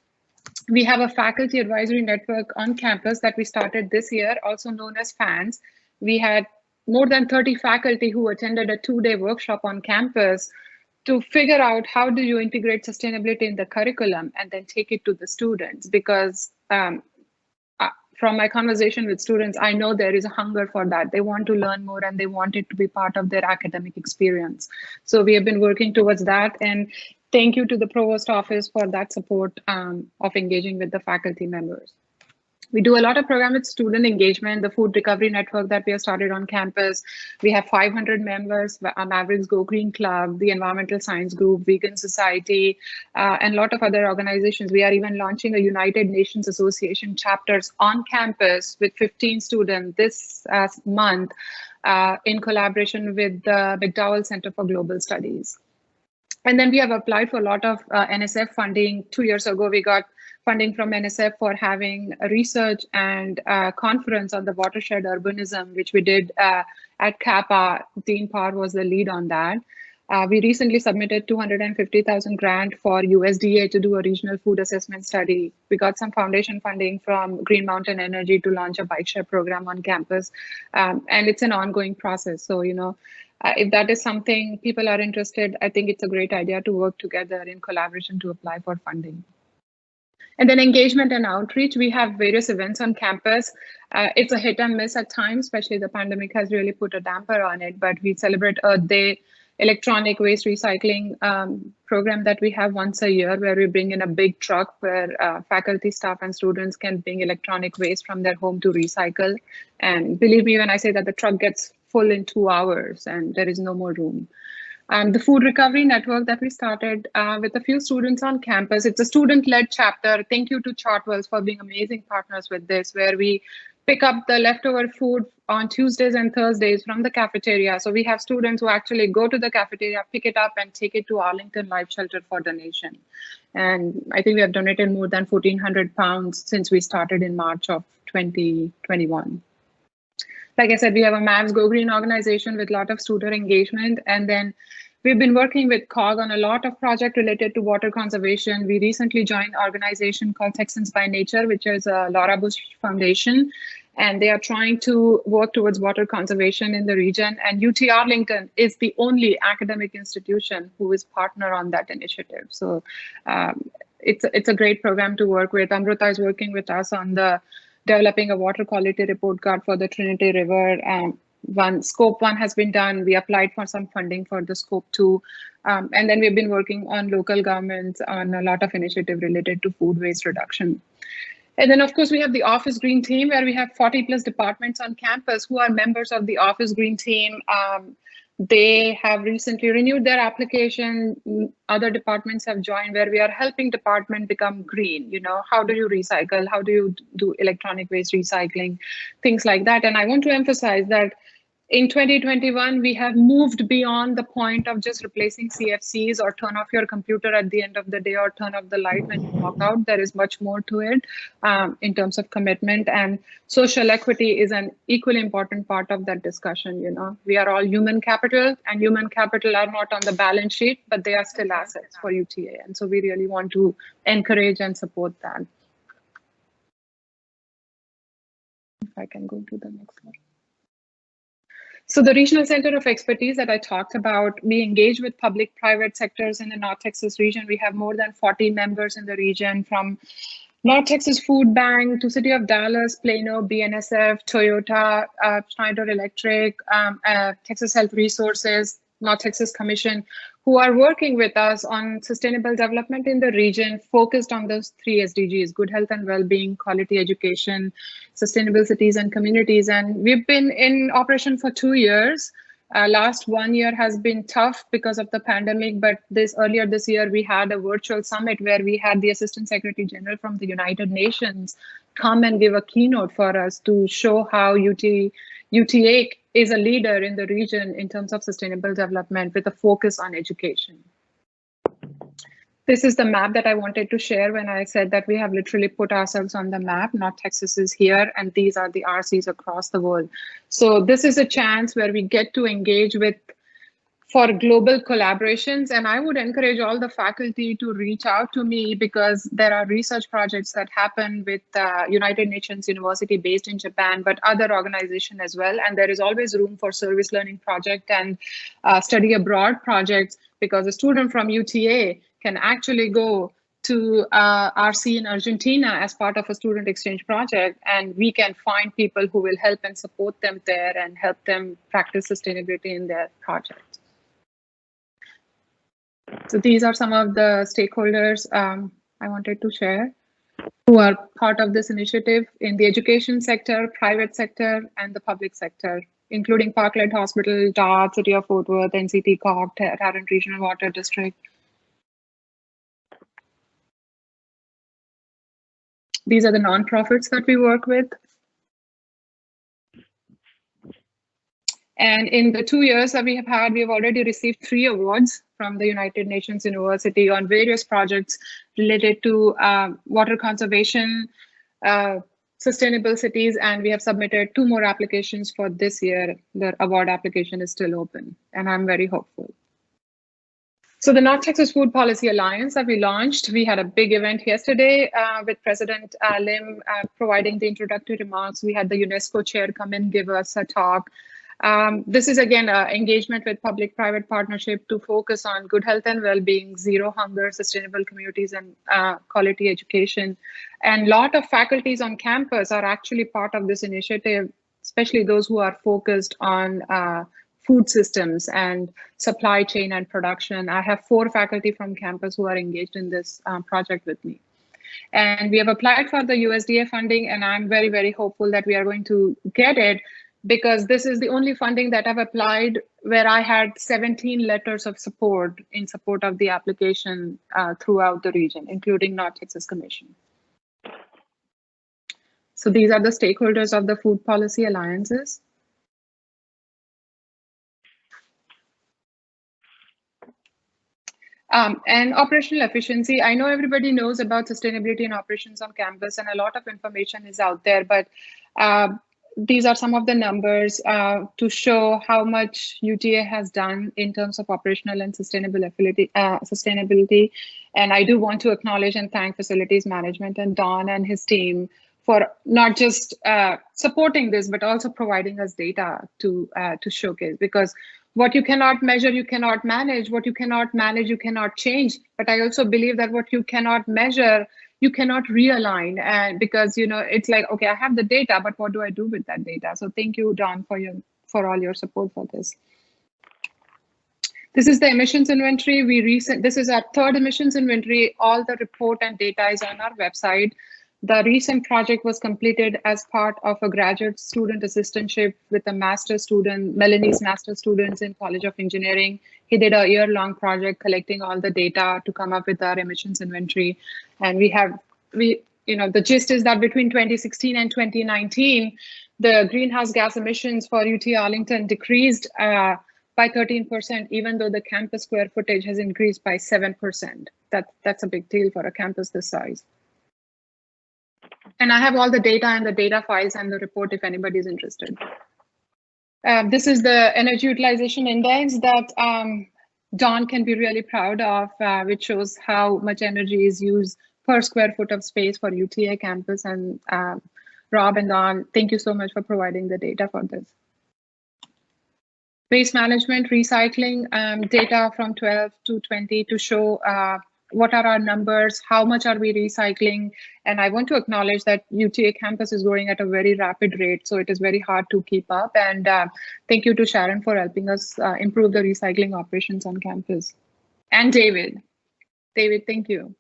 We have a faculty advisory network on campus that we started this year, also known as FANS. We had more than 30 faculty who attended a 2-day workshop on campus to figure out how do you integrate sustainability in the curriculum and then take it to the students. Because from my conversation with students, I know there is a hunger for that. They want to learn more and they want it to be part of their academic experience. So we have been working towards that. And thank you to the provost office for that support of engaging with the faculty members. We do a lot of program with student engagement, the food recovery network that we have started on campus. We have 500 members, Mavericks Go Green Club, the Environmental Science Group, Vegan Society, and a lot of other organizations. We are even launching a United Nations Association chapters on campus with 15 students this month in collaboration with the McDowell Center for Global Studies. And then we have applied for a lot of NSF funding. 2 years ago, we got funding from NSF for having a research and conference on the watershed urbanism, which we did at Kappa. Dean Parr was the lead on that. We recently submitted 250,000 grant for USDA to do a regional food assessment study. We got some foundation funding from Green Mountain Energy to launch a bike share program on campus. And it's an ongoing process. So, if that is something people are interested, I think it's a great idea to work together in collaboration to apply for funding. And then engagement and outreach, we have various events on campus. It's a hit and miss at times, especially the pandemic has really put a damper on it, but we celebrate Earth Day, electronic waste recycling program that we have once a year, where we bring in a big truck where faculty, staff, and students can bring electronic waste from their home to recycle. And believe me when I say that the truck gets full in 2 hours and there is no more room. The food recovery network that we started with a few students on campus. It's a student-led chapter. Thank you to Chartwells for being amazing partners with this, where we pick up the leftover food on Tuesdays and Thursdays from the cafeteria. So we have students who actually go to the cafeteria, pick it up, and take it to Arlington Life Shelter for donation. And I think we have donated more than 1,400 pounds since we started in March of 2021. Like I said, we have a Mavs Go Green organization with a lot of student engagement. And then we've been working with COG on a lot of projects related to water conservation. We recently joined an organization called Texans by Nature, which is a Laura Bush Foundation. And they are trying to work towards water conservation in the region. And UT Arlington is the only academic institution who is partner on that initiative. So it's a great program to work with. Amrita is working with us on the developing a water quality report card for the Trinity River. Scope 1 has been done. We applied for some funding for the Scope 2. And then we've been working on local governments on a lot of initiative related to food waste reduction. And then, of course, we have the Office Green team, where we have 40 plus departments on campus who are members of the Office Green team. They have recently renewed their application. Other departments have joined, where we are helping department become green. How do you recycle? How do you do electronic waste recycling? Things like that. And I want to emphasize that in 2021, we have moved beyond the point of just replacing CFCs or turn off your computer at the end of the day or turn off the light when you walk out. There is much more to it in terms of commitment, and social equity is an equally important part of that discussion. We are all human capital, and human capital are not on the balance sheet, but they are still assets for UTA. And so we really want to encourage and support that. If I can go to the next slide. So the Regional Center of Expertise that I talked about, we engage with public-private sectors in the North Texas region. We have more than 40 members in the region, from North Texas Food Bank, to City of Dallas, Plano, BNSF, Toyota, Schneider Electric, Texas Health Resources, North Texas Commission, who are working with us on sustainable development in the region, focused on those 3 SDGs, good health and well-being, quality education, sustainable cities and communities. And we've been in operation for 2 years. Last 1 year has been tough because of the pandemic, but earlier this year, we had a virtual summit where we had the Assistant Secretary General from the United Nations come and give a keynote for us to show how UTA is a leader in the region in terms of sustainable development with a focus on education. This is the map that I wanted to share when I said that we have literally put ourselves on the map. North Texas is here, and these are the RCs across the world. So this is a chance where we get to engage with for global collaborations. And I would encourage all the faculty to reach out to me because there are research projects that happen with United Nations University based in Japan, but other organizations as well. And there is always room for service learning project and study abroad projects because a student from UTA can actually go to RC in Argentina as part of a student exchange project, and we can find people who will help and support them there and help them practice sustainability in their project. So these are some of the stakeholders I wanted to share who are part of this initiative in the education sector, private sector, and the public sector, including Parkland Hospital, DART, City of Fort Worth, NCT COG, Tarrant Regional Water District. These are the nonprofits that we work with. And in the 2 years that we have had, we have already received 3 awards from the United Nations University on various projects related to water conservation, sustainable cities, and we have submitted 2 more applications for this year. The award application is still open, and I'm very hopeful. So the North Texas Food Policy Alliance that we launched, we had a big event yesterday with President Lim providing the introductory remarks. We had the UNESCO chair come and give us a talk. This is again engagement with public-private partnership to focus on good health and well-being, zero hunger, sustainable communities, and quality education. And a lot of faculties on campus are actually part of this initiative, especially those who are focused on food systems and supply chain and production. I have 4 faculty from campus who are engaged in this project with me. And we have applied for the USDA funding, and I'm very, very hopeful that we are going to get it because this is the only funding that I've applied where I had 17 letters of support in support of the application throughout the region, including North Texas Commission. So these are the stakeholders of the Food Policy Alliances. And operational efficiency. I know everybody knows about sustainability and operations on campus, and a lot of information is out there, but these are some of the numbers to show how much UTA has done in terms of operational and sustainability. And I do want to acknowledge and thank facilities management and Don and his team for not just supporting this, but also providing us data to showcase, because what you cannot measure, you cannot manage. What you cannot manage, you cannot change. But I also believe that what you cannot measure, you cannot realign. And because, you know, it's like, okay, I have the data, but what do I do with that data? So thank you, Don, for all your support for this. This is the emissions inventory. This is our 3rd emissions inventory. All the report and data is on our website. The recent project was completed as part of a graduate student assistantship with a master student, Melanie's master students in College of Engineering. He did a year-long project collecting all the data to come up with our emissions inventory. And the gist is that between 2016 and 2019, the greenhouse gas emissions for UT Arlington decreased by 13%, even though the campus square footage has increased by 7%. That's a big deal for a campus this size. And I have all the data and the data files and the report if anybody's interested. This is the energy utilization index that Don can be really proud of, which shows how much energy is used per square foot of space for UTA campus. And Rob and Don, thank you so much for providing the data for this. Waste management, recycling data from 12 to 20 to show what are our numbers, how much are we recycling? And I want to acknowledge that UTA campus is growing at a very rapid rate, so it is very hard to keep up. And thank you to Sharon for helping us improve the recycling operations on campus. And David, thank you.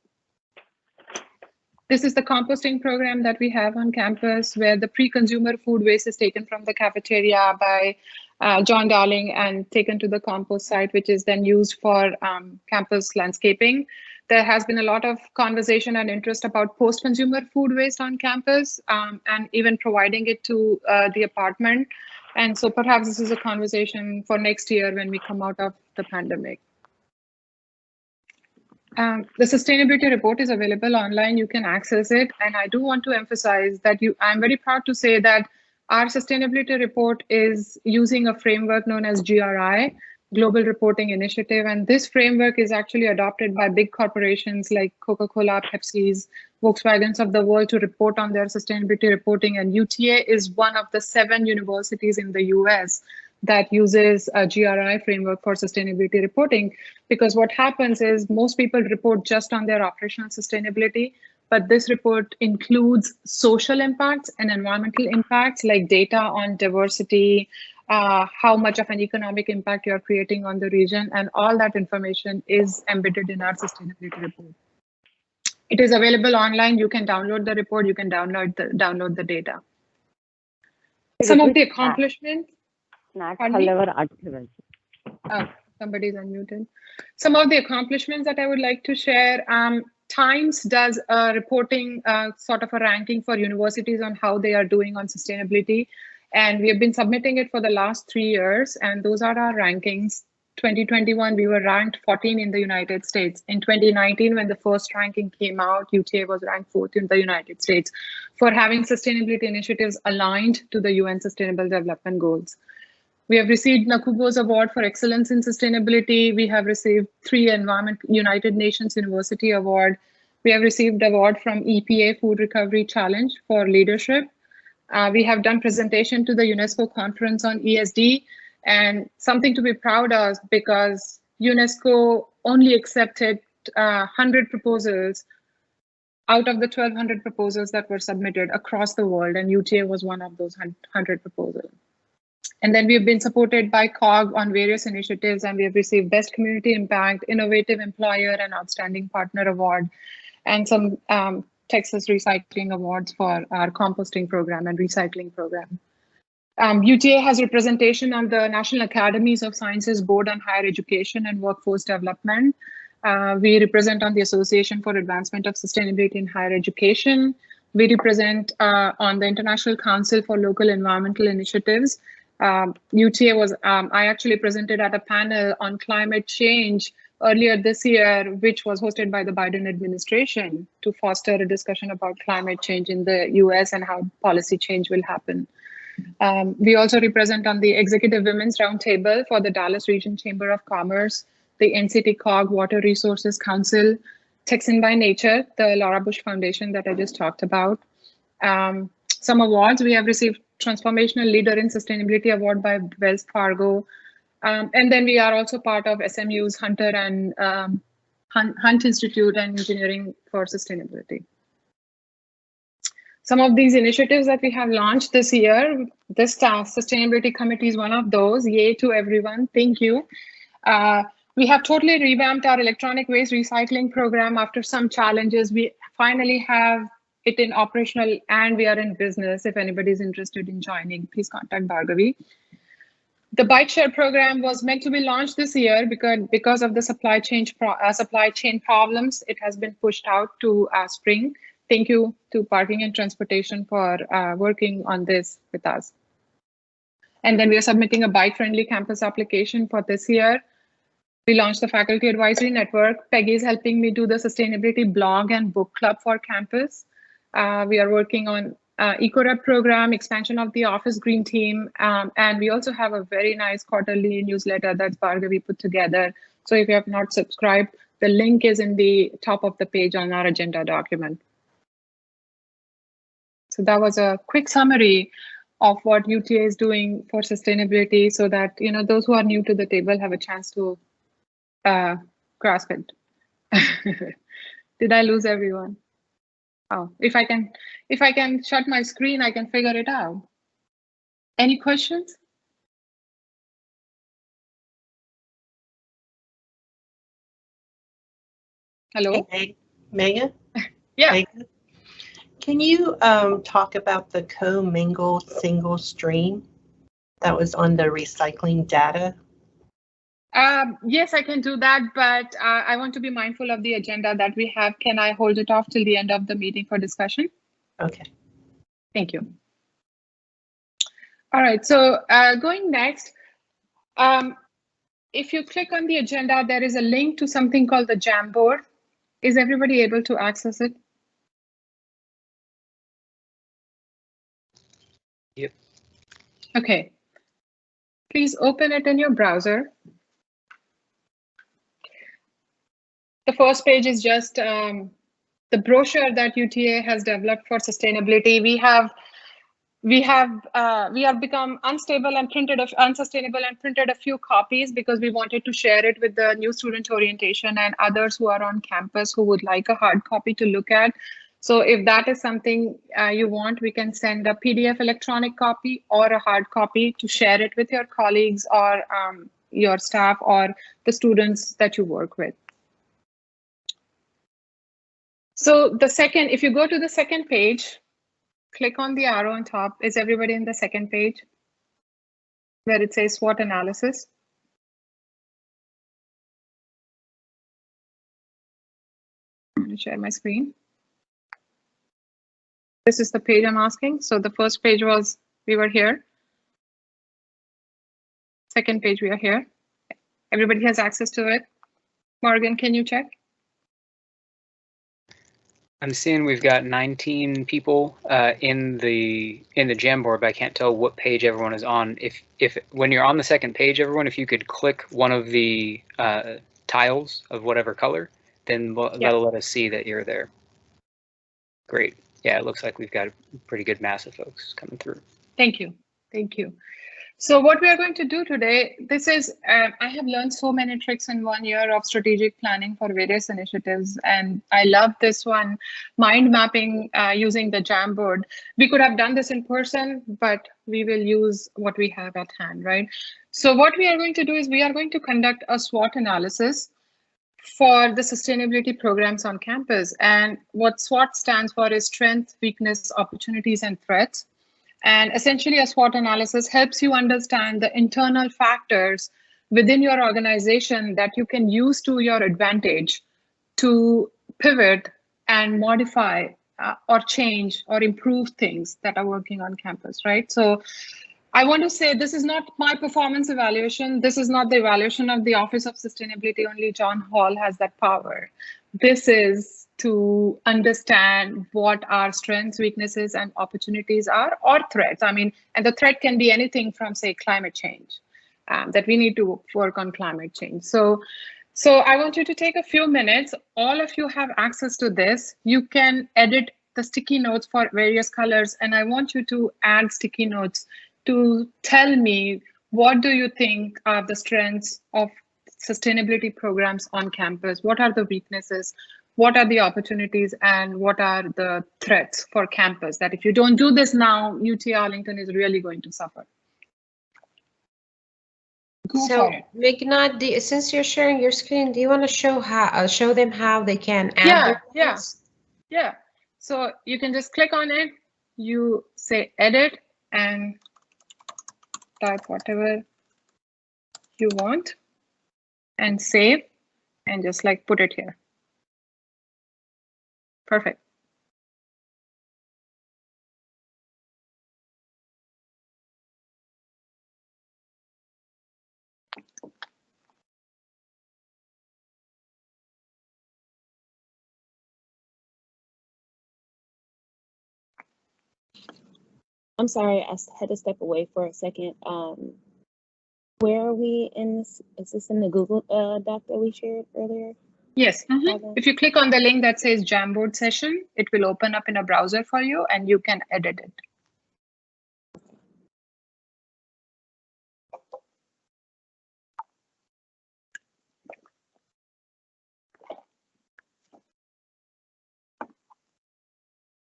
This is the composting program that we have on campus, where the pre-consumer food waste is taken from the cafeteria by John Darling and taken to the compost site, which is then used for campus landscaping. There has been a lot of conversation and interest about post-consumer food waste on campus, and even providing it to the apartment. And so perhaps this is a conversation for next year when we come out of the pandemic. The sustainability report is available online. You can access it. And I do want to emphasize that I'm very proud to say that our sustainability report is using a framework known as GRI, Global Reporting Initiative. And this framework is actually adopted by big corporations like Coca-Cola, Pepsi's, Volkswagens of the world to report on their sustainability reporting. And UTA is one of the 7 universities in the US that uses a GRI framework for sustainability reporting, because what happens is most people report just on their operational sustainability, but this report includes social impacts and environmental impacts like data on diversity, how much of an economic impact you're creating on the region, and all that information is embedded in our sustainability report. It is available online. You can download the report, you can download the data. Some of the accomplishments. Oh, somebody's unmuted. Some of the accomplishments that I would like to share. Times does a reporting, sort of a ranking for universities on how they are doing on sustainability. And we have been submitting it for the last 3 years. And those are our rankings. 2021, we were ranked 14 in the United States. In 2019, when the first ranking came out, UTA was ranked 4th in the United States for having sustainability initiatives aligned to the UN Sustainable Development Goals. We have received NACUBO's Award for Excellence in Sustainability. We have received 3 United Nations University Award. We have received award from EPA Food Recovery Challenge for leadership. We have done presentation to the UNESCO conference on ESD, and something to be proud of, because UNESCO only accepted 100 proposals out of the 1,200 proposals that were submitted across the world, and UTA was one of those 100 proposals. And then we have been supported by COG on various initiatives, and we have received Best Community Impact, Innovative Employer, and Outstanding Partner Award, and some Texas Recycling Awards for our composting program and recycling program. UTA has representation on the National Academies of Sciences Board on Higher Education and Workforce Development. We represent on the Association for Advancement of Sustainability in Higher Education. We represent on the International Council for Local Environmental Initiatives. UTA was, I actually presented at a panel on climate change earlier this year, which was hosted by the Biden administration to foster a discussion about climate change in the US and how policy change will happen. We also represent on the Executive Women's Roundtable for the Dallas Region Chamber of Commerce, the NCT COG Water Resources Council, Texan by Nature, the Laura Bush Foundation that I just talked about. Some awards, we have received Transformational Leader in Sustainability Award by Wells Fargo. And then we are also part of SMU's Hunter and Hunt Institute and Engineering for Sustainability. Some of these initiatives that we have launched this year, this Sustainability Committee is one of those. Yay to everyone, thank you. We have totally revamped our electronic waste recycling program after some challenges. We finally have it in operational and we are in business. If anybody's interested in joining, please contact Bhargavi. The bike share program was meant to be launched this year because of the supply chain problems. It has been pushed out to spring. Thank you to Parking and Transportation for working on this with us. And then we are submitting a bike-friendly campus application for this year. We launched the Faculty Advisory Network. Peggy is helping me do the sustainability blog and book club for campus. We are working on EcoRep program, expansion of the Office Green team, and we also have a very nice quarterly newsletter that Bhargavi put together. So if you have not subscribed, the link is in the top of the page on our agenda document. So that was a quick summary of what UTA is doing for sustainability, so that those who are new to the table have a chance to grasp it. Did I lose everyone? Oh, if I can shut my screen, I can figure it out. Any questions? Hello? Hey, Megan? Yeah. Megan? Can you talk about the co-mingled single stream that was on the recycling data? Yes, I can do that, but I want to be mindful of the agenda that we have. Can I hold it off till the end of the meeting for discussion? Okay. Thank you. All right, so going next, if you click on the agenda, there is a link to something called the Jamboard. Is everybody able to access it? Yep. Okay. Please open it in your browser. The first page is just the brochure that UTA has developed for sustainability. We have become unstable and unsustainable and printed a few copies because we wanted to share it with the new student orientation and others who are on campus who would like a hard copy to look at. So if that is something you want, we can send a PDF electronic copy or a hard copy to share it with your colleagues or your staff or the students that you work with. So if you go to the second page, click on the arrow on top. Is everybody in the second page where it says SWOT analysis? I'm going to share my screen. This is the page I'm asking. So the first page was, we were here. Second page, we are here. Everybody has access to it. Morgan, can you check? I'm seeing we've got 19 people in the Jamboard, but I can't tell what page everyone is on. If when you're on the second page, everyone, if you could click one of the tiles of whatever color, then that'll let us see that you're there. Great. Yeah, it looks like we've got a pretty good mass of folks coming through. Thank you. Thank you. So what we are going to do today, this is, I have learned so many tricks in 1 year of strategic planning for various initiatives. And I love this one, mind mapping using the Jamboard. We could have done this in person, but we will use what we have at hand, right? So what we are going to do is we are going to conduct a SWOT analysis for the sustainability programs on campus. And what SWOT stands for is strength, weakness, opportunities, and threats. And essentially, a SWOT analysis helps you understand the internal factors within your organization that you can use to your advantage to pivot and modify or change or improve things that are working on campus, right? So I want to say this is not my performance evaluation. This is not the evaluation of the Office of Sustainability. Only John Hall has that power. This is to understand what our strengths, weaknesses, and opportunities are, or threats. I mean, and the threat can be anything from, say, climate change, that we need to work on climate change. So I want you to take a few minutes. All of you have access to this. You can edit the sticky notes for various colors, and I want you to add sticky notes to tell me what do you think are the strengths of sustainability programs on campus? What are the weaknesses? What are the opportunities and what are the threats for campus that if you don't do this now, UT Arlington is really going to suffer? So, Meghna, since you're sharing your screen, do you want to show them how they can add their notes? Yeah. So you can just click on it. You say edit and type whatever you want and save and just like put it here. Perfect. I'm sorry, I had to step away for a second. Where are we in this? Is this in the Google Doc that we shared earlier? Yes. If you click on the link that says Jamboard session, it will open up in a browser for you and you can edit it.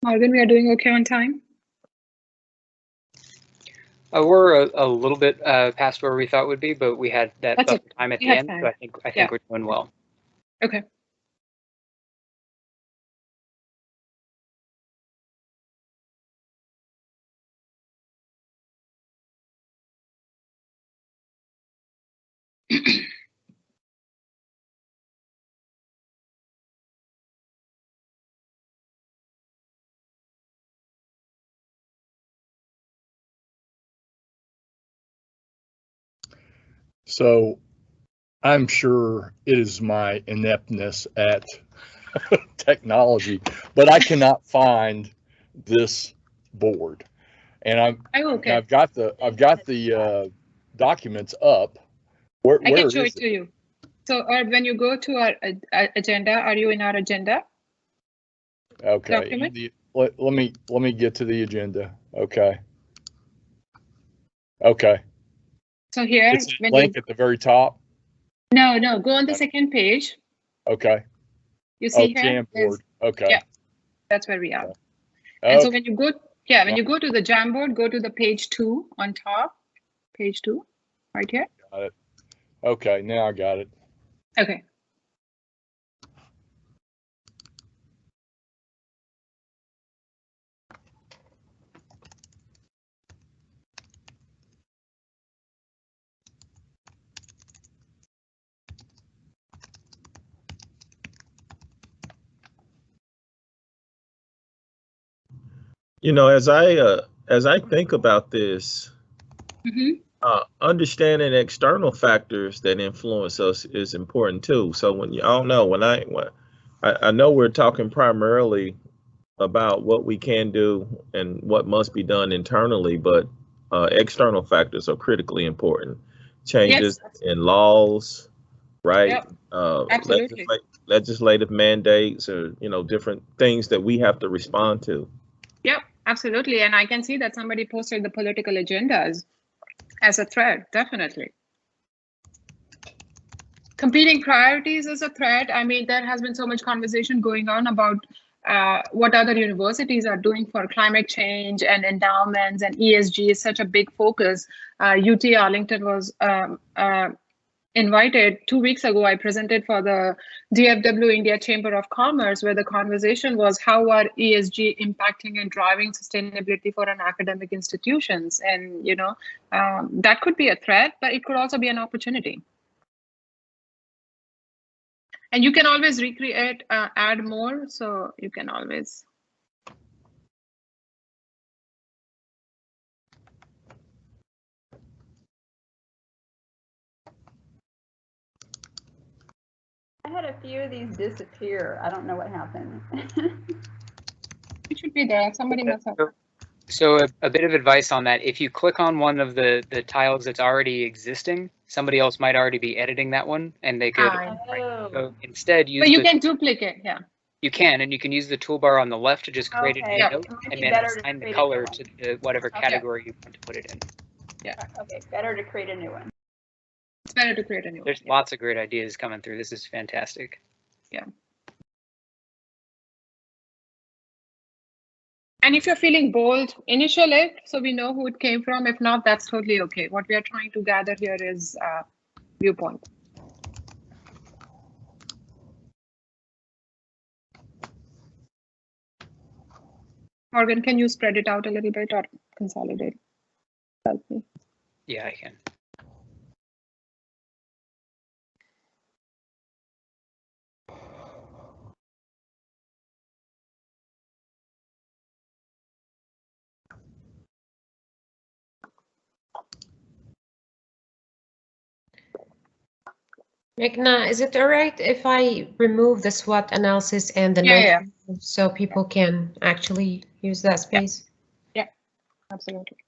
Morgan, we are doing okay on time? We're a little bit past where we thought would be, but we had that That's buffer okay. time at We the have end, time. so I think Yeah. we're doing well. Okay. So I'm sure it is my ineptness at technology, but I cannot find this board. And I've got the documents up. Where I can show is it to you. So when you go to our agenda, are you in our agenda? Okay. Document? Let me get to the agenda. Okay. Okay. So here, It's a when link you at the very top. no, go on the second page. Okay. You see Jamboard. here? Okay. Yeah, that's where we are. Okay. And so when you go, when you go to the Jamboard, go to the page 2 on top. Page 2, right here. Got it. Okay, now I got it. Okay. You know, as I think about this, understanding external factors that influence us is important too. So when I don't know, I know we're talking primarily about what we can do and what must be done internally, but external factors are critically important. Changes in laws, right? Yep. Absolutely. Legislative mandates, or different things that we have to respond to. Yep, absolutely. And I can see that somebody posted the political agendas as a threat, definitely. Competing priorities is a threat. I mean, there has been so much conversation going on about what other universities are doing for climate change and endowments, and ESG is such a big focus. UTA Arlington was invited 2 weeks ago. I presented for the DFW India Chamber of Commerce, where the conversation was how are ESG impacting and driving sustainability for an academic institutions. And, that could be a threat, but it could also be an opportunity. And you can always recreate, add more, so you can always. I had a few of these disappear. I don't know what happened. It should be there. Somebody must have. So a bit of advice on that: if you click on one of the tiles that's already existing, somebody else might already be editing that one, and they could. So instead, use. But you can duplicate, yeah. You can, and you can use the toolbar on the left to just create a new note, and then assign the color to whatever category you want to put it in. Yeah. Okay, better to create a new one. It's better to create a new one. There's lots of great ideas coming through. This is fantastic. Yeah. And if you're feeling bold, initial it so we know who it came from. If not, that's totally okay. What we are trying to gather here is viewpoint. Morgan, can you spread it out a little bit or consolidate? Help me. Yeah, I can. Meghna, is it all right if I remove the SWOT analysis and the note so people can actually use that space? Yeah, absolutely.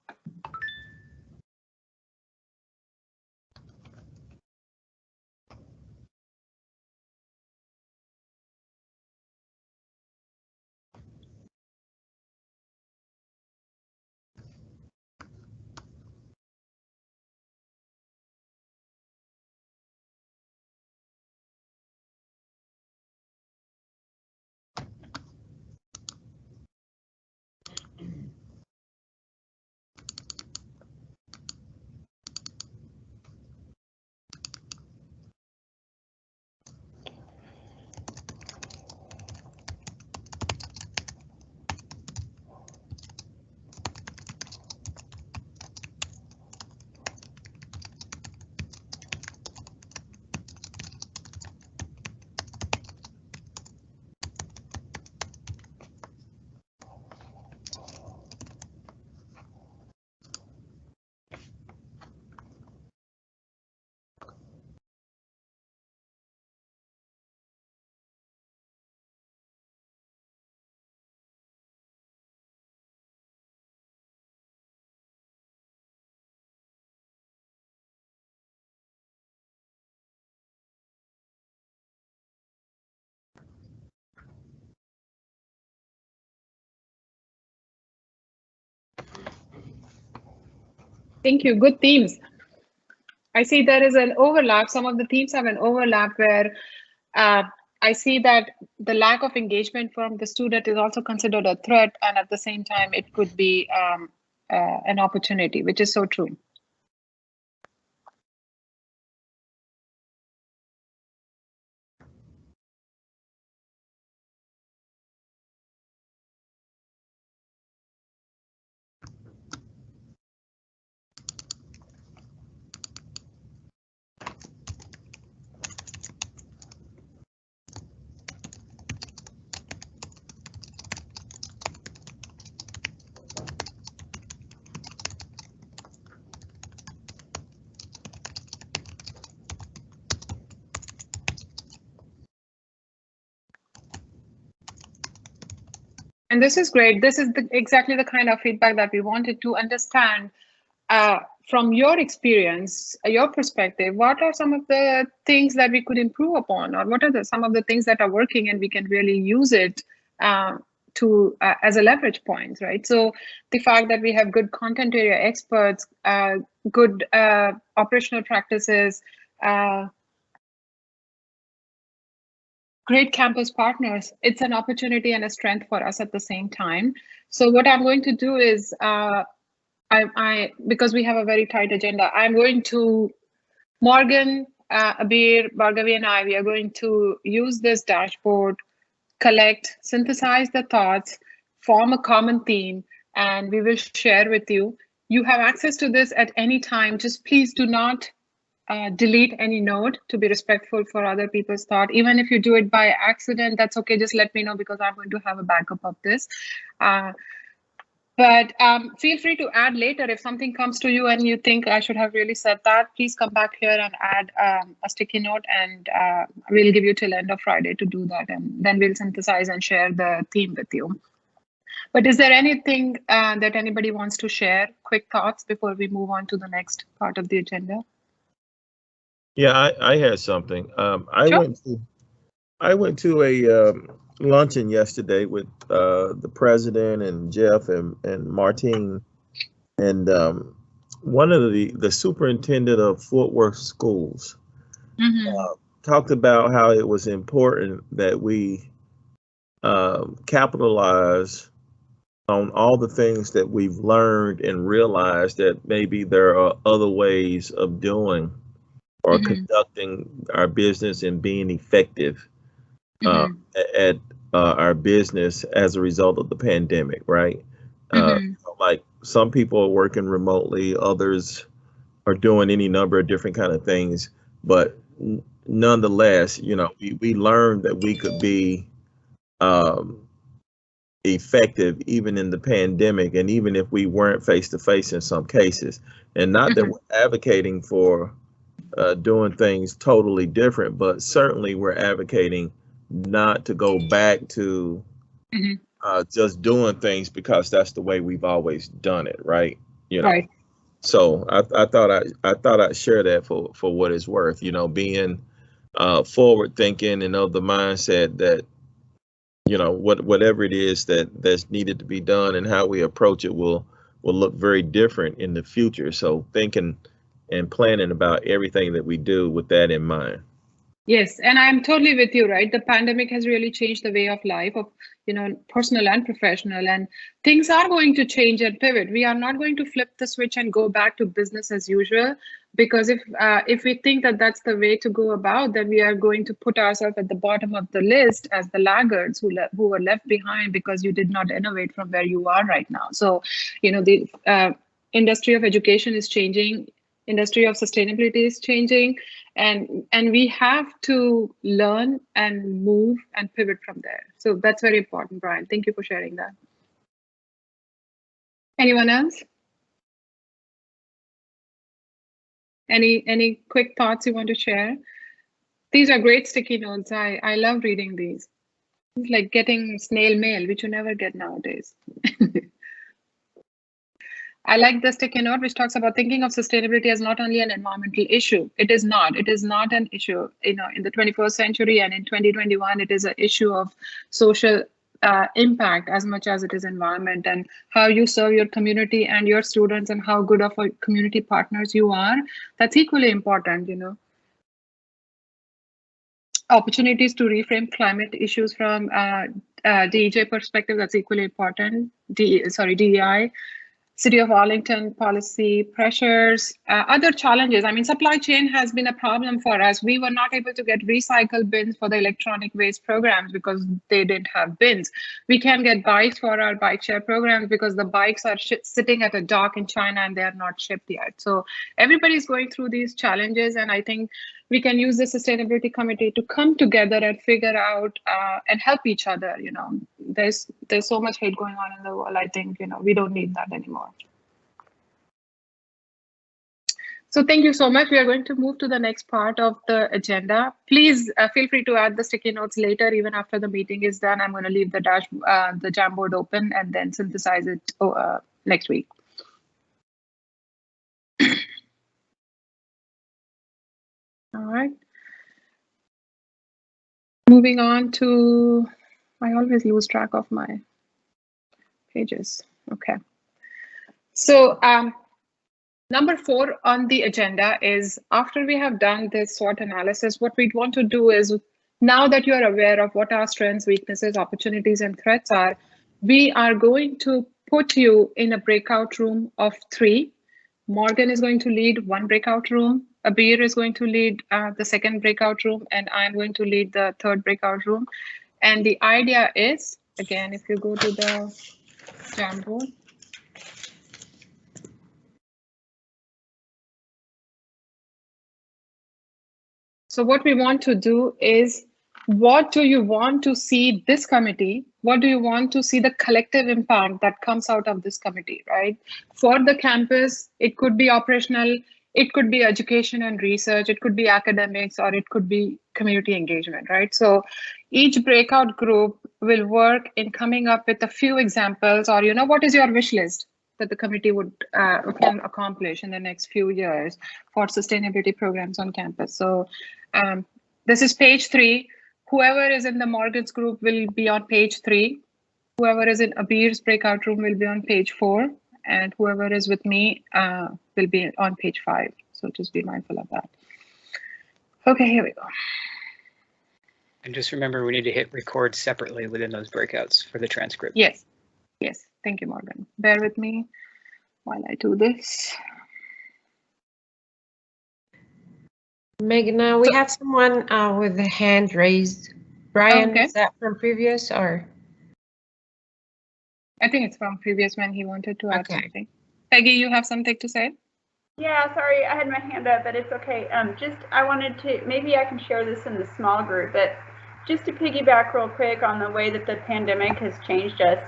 Thank you. Good themes. I see there is an overlap. Some of the themes have an overlap where I see that the lack of engagement from the student is also considered a threat, and at the same time, it could be an opportunity, which is so true. And this is great. This is exactly the kind of feedback that we wanted to understand from your experience, your perspective. What are some of the things that we could improve upon, or what are some of the things that are working and we can really use it as a leverage point, right? So the fact that we have good content area experts, good operational practices, great campus partners, it's an opportunity and a strength for us at the same time. So what I'm going to do is, because we have a very tight agenda, I'm going to, Morgan, Abir, Bhargavi, and I, we are going to use this dashboard, collect, synthesize the thoughts, form a common theme, and we will share with you. You have access to this at any time. Just please do not delete any note, to be respectful for other people's thought. Even if you do it by accident, that's okay. Just let me know, because I'm going to have a backup of this. But feel free to add later if something comes to you and you think I should have really said that. Please come back here and add a sticky note, and we'll give you till end of Friday to do that, and then we'll synthesize and share the theme with you. But is there anything that anybody wants to share? Quick thoughts before we move on to the next part of the agenda? Yeah, I had something. I went to a luncheon yesterday with the president and Jeff and Martine, and one of the superintendent of Fort Worth schools talked about how it was important that we capitalize on all the things that we've learned and realized that maybe there are other ways of doing or conducting our business and being effective at our business as a result of the pandemic, right? Like some people are working remotely, others are doing any number of different kind of things, but nonetheless, you know, we learned that we could be effective even in the pandemic, and even if we weren't face to face in some cases. And not that we're advocating for doing things totally different, but certainly we're advocating not to go back to just doing things because that's the way we've always done it, right? You know. Right. So I thought I'd share that for what it's worth. You know, being forward thinking and of the mindset that, you know, whatever it is that's needed to be done and how we approach it will look very different in the future. So thinking and planning about everything that we do with that in mind. Yes, and I'm totally with you, right? The pandemic has really changed the way of life of, you know, personal and professional, and things are going to change and pivot. We are not going to flip the switch and go back to business as usual, because if we think that that's the way to go about, then we are going to put ourselves at the bottom of the list as the laggards who were left behind because you did not innovate from where you are right now. So, you know, the industry of education is changing. Industry of sustainability is changing, and we have to learn and move and pivot from there. So that's very important, Brian. Thank you for sharing that. Anyone else? Any quick thoughts you want to share? These are great sticky notes. I love reading these. It's like getting snail mail, which you never get nowadays. I like the sticky note, which talks about thinking of sustainability as not only an environmental issue. It is not. It is not an issue, you know, in the 21st century, and in 2021, it is an issue of social impact as much as it is environment, and how you serve your community and your students and how good of a community partners you are. That's equally important, you know. Opportunities to reframe climate issues from DEJ perspective, that's equally important. DEI. City of Arlington policy pressures, other challenges. I mean, supply chain has been a problem for us. We were not able to get recycle bins for the electronic waste programs because they didn't have bins. We can't get bikes for our bike share programs because the bikes are sitting at a dock in China and they are not shipped yet. So everybody's going through these challenges, and I think we can use the Sustainability Committee to come together and figure out and help each other. You know, there's so much hate going on in the world. I think, you know, we don't need that anymore. So thank you so much. We are going to move to the next part of the agenda. Please feel free to add the sticky notes later, even after the meeting is done. I'm going to leave the Jamboard open and then synthesize it next week. All right. Moving on to, I always lose track of my pages. Okay. So number 4 on the agenda is, after we have done this SWOT analysis, what we want to do is, now that you are aware of what our strengths, weaknesses, opportunities, and threats are, we are going to put you in a breakout room of 3. Morgan is going to lead one breakout room. Abir is going to lead the second breakout room, and I'm going to lead the third breakout room. And the idea is, again, if you go to the Jamboard, so what we want to do is, what do you want to see this committee? What do you want to see the collective impact that comes out of this committee, right? For the campus, it could be operational, it could be education and research, it could be academics, or it could be community engagement, right? So each breakout group will work in coming up with a few examples, or, you know, what is your wish list that the committee would can accomplish in the next few years for sustainability programs on campus. So this is page 3. Whoever is in the Morgan's group will be on page 3. Whoever is in Abir's breakout room will be on page 4. And whoever is with me will be on page 5. So just be mindful of that. Okay, here we go. And just remember, we need to hit record separately within those breakouts for the transcript. Yes, yes. Thank you, Morgan. Bear with me while I do this. Megan, we have someone with a hand raised. Brian, okay. Is that from previous or? I think it's from previous when he wanted to add something. Peggy, you have something to say? Yeah, sorry, I had my hand up, but it's okay. I wanted to, maybe I can share this in the small group, but just to piggyback real quick on the way that the pandemic has changed us.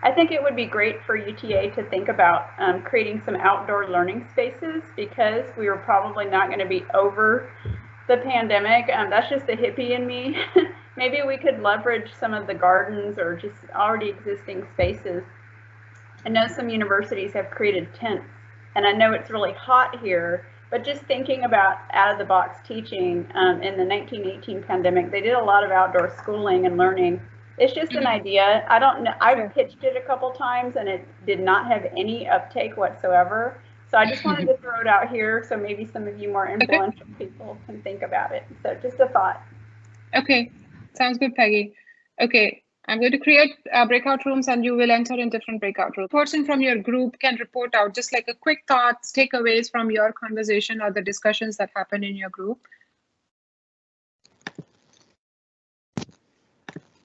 I think it would be great for UTA to think about creating some outdoor learning spaces, because we are probably not going to be over the pandemic. That's just the hippie in me. Maybe we could leverage some of the gardens or just already existing spaces. I know some universities have created tents, and I know it's really hot here, but just thinking about out-of-the-box teaching in the 1918 pandemic, they did a lot of outdoor schooling and learning. It's just an idea. I don't know. I've pitched it a couple times and it did not have any uptake whatsoever. So I just wanted to throw it out here so maybe some of you more influential people can think about it. So just a thought. Okay, sounds good, Peggy. Okay, I'm going to create breakout rooms and you will enter in different breakout rooms. Person from your group can report out just like a quick thoughts, takeaways from your conversation or the discussions that happen in your group.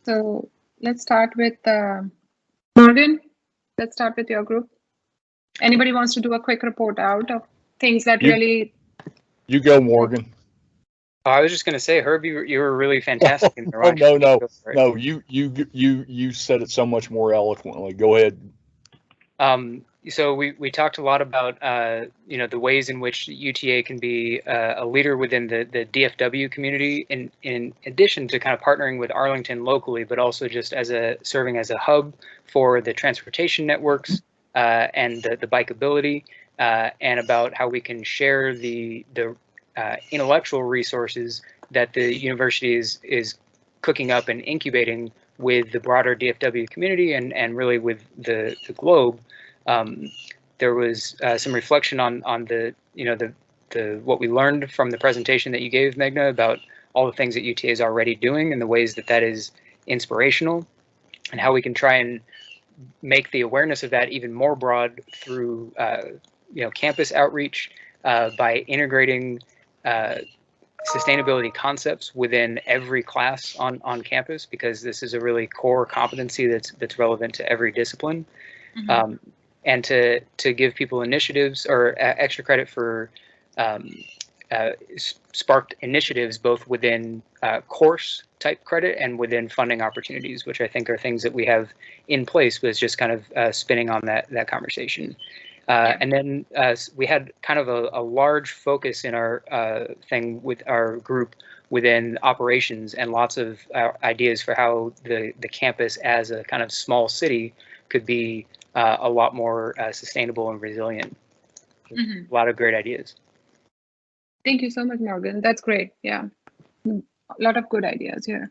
So let's start with Morgan. Let's start with your group. Anybody wants to do a quick report out of things that really... You go, Morgan. Oh, I was just going to say, Herb, you were really fantastic in the No, you said it so much more eloquently. Go ahead. So we talked a lot about the ways in which UTA can be a leader within the DFW community, in addition to kind of partnering with Arlington locally, but also just serving as a hub for the transportation networks and the bikeability, and about how we can share the intellectual resources that the university is cooking up and incubating with the broader DFW community and really with the globe, there was some reflection on the what we learned from the presentation that you gave, Meghna, about all the things that UTA is already doing and the ways that that is inspirational, and how we can try and make the awareness of that even more broad through campus outreach by integrating sustainability concepts within every class on campus, because this is a really core competency that's relevant to every discipline. Mm-hmm. And to give people initiatives or extra credit for sparked initiatives both within course type credit and within funding opportunities, which I think are things that we have in place, but it's just kind of spinning on that conversation. And then we had kind of a large focus in our thing with our group within operations, and lots of ideas for how the campus as a kind of small city could be a lot more sustainable and resilient. Mm-hmm. A lot of great ideas. Thank you so much, Morgan. That's great. Yeah, a lot of good ideas here.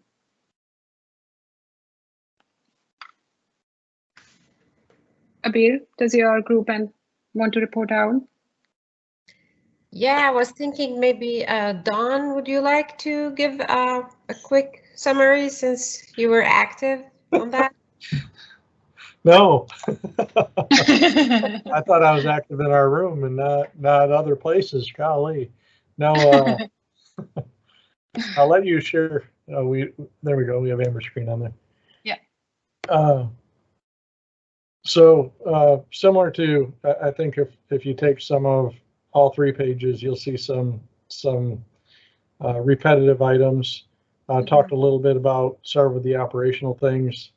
Abir, does your group want to report out? Yeah, I was thinking maybe Dawn, would you like to give a quick summary since you were active on that? No. I thought I was active in our room and not other places. Golly. No, I'll let you share. There we go. We have Amber's screen on there. Yeah. So similar to, I think if you take some of all 3 pages, you'll see some repetitive items. Talked a little bit about several of the operational things.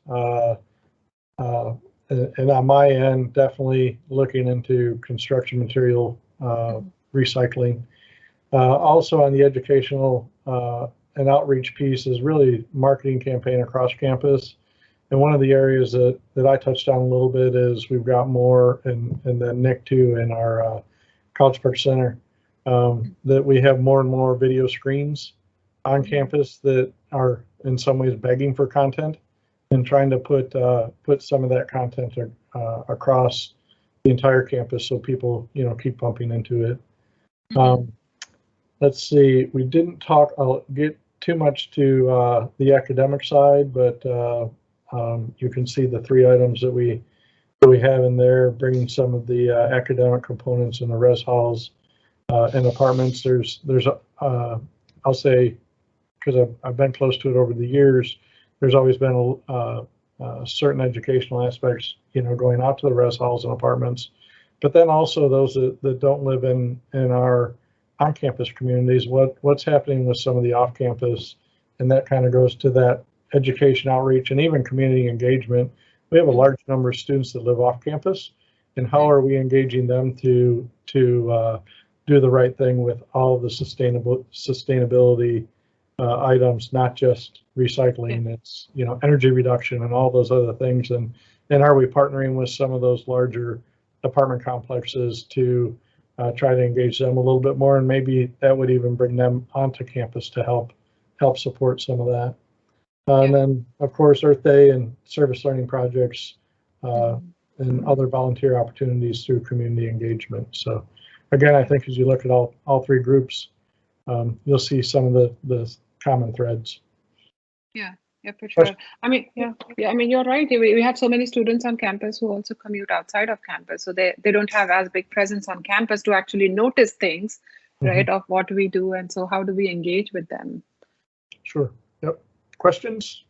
And on my end, definitely looking into construction material recycling. Also on the educational and outreach piece is really marketing campaign across campus. And one of the areas that I touched on a little bit is we've got more, and then Nick too, in our College Park Center, that we have more and more video screens on campus that are in some ways begging for content, and trying to put some of that content across the entire campus so people keep bumping into it. Let's see, we didn't I'll get too much to the academic side, but you can see the 3 items that we have in there, bringing some of the academic components in the res halls and apartments. There's I'll say, because I've been close to it over the years, there's always been certain educational aspects, going out to the res halls and apartments, but then also those that don't live in our on-campus communities, what's happening with some of the off-campus, and that kind of goes to that education outreach and even community engagement. We have a large number of students that live off campus, and how are we engaging them to do the right thing with all the sustainability items, not just recycling. It's energy reduction and all those other things, and are we partnering with some of those larger apartment complexes to try to engage them a little bit more, and maybe that would even bring them onto campus to help support some of that. And then, of course, Earth Day and service learning projects and other volunteer opportunities through community engagement. So, again, I think as you look at all 3 groups, you'll see some of the common threads. Yeah, for sure. I mean, you're right. We have so many students on campus who also commute outside of campus, so they don't have as big presence on campus to actually notice things, right, of what we do, and so how do we engage with them? Sure. Yep. Questions?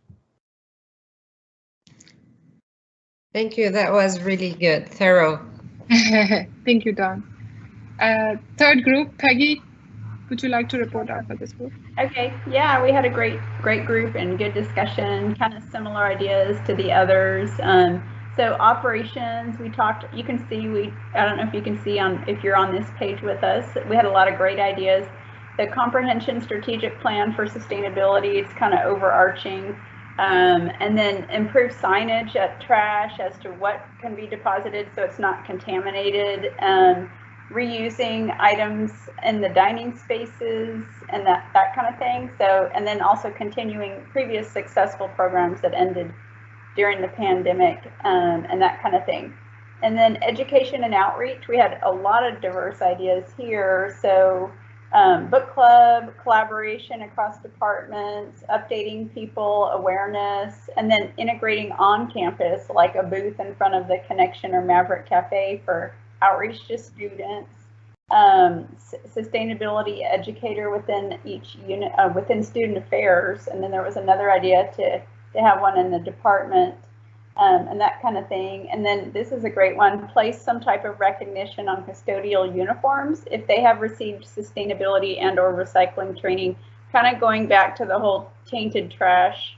Thank you. That was really good, thorough. Thank you, Dawn. 3rd group, Peggy, would you like to report out for this group? Okay, yeah, we had a great group and good discussion, kind of similar ideas to the others. So operations, we talked, you can see, I don't know if you can see if you're on this page with us, we had a lot of great ideas. The comprehension strategic plan for sustainability, it's kind of overarching. And then improve signage at trash as to what can be deposited so it's not contaminated. reusing items in the dining spaces and that kind of thing. So, and then also continuing previous successful programs that ended during the pandemic and that kind of thing. And then education and outreach, we had a lot of diverse ideas here. So book club, collaboration across departments, updating people, awareness, and then integrating on campus, like a booth in front of the Connection or Maverick Cafe for outreach to students, sustainability educator within each unit, within student affairs. And then there was another idea to have one in the department. And that kind of thing. And then this is a great one, place some type of recognition on custodial uniforms if they have received sustainability and or recycling training, kind of going back to the whole tainted trash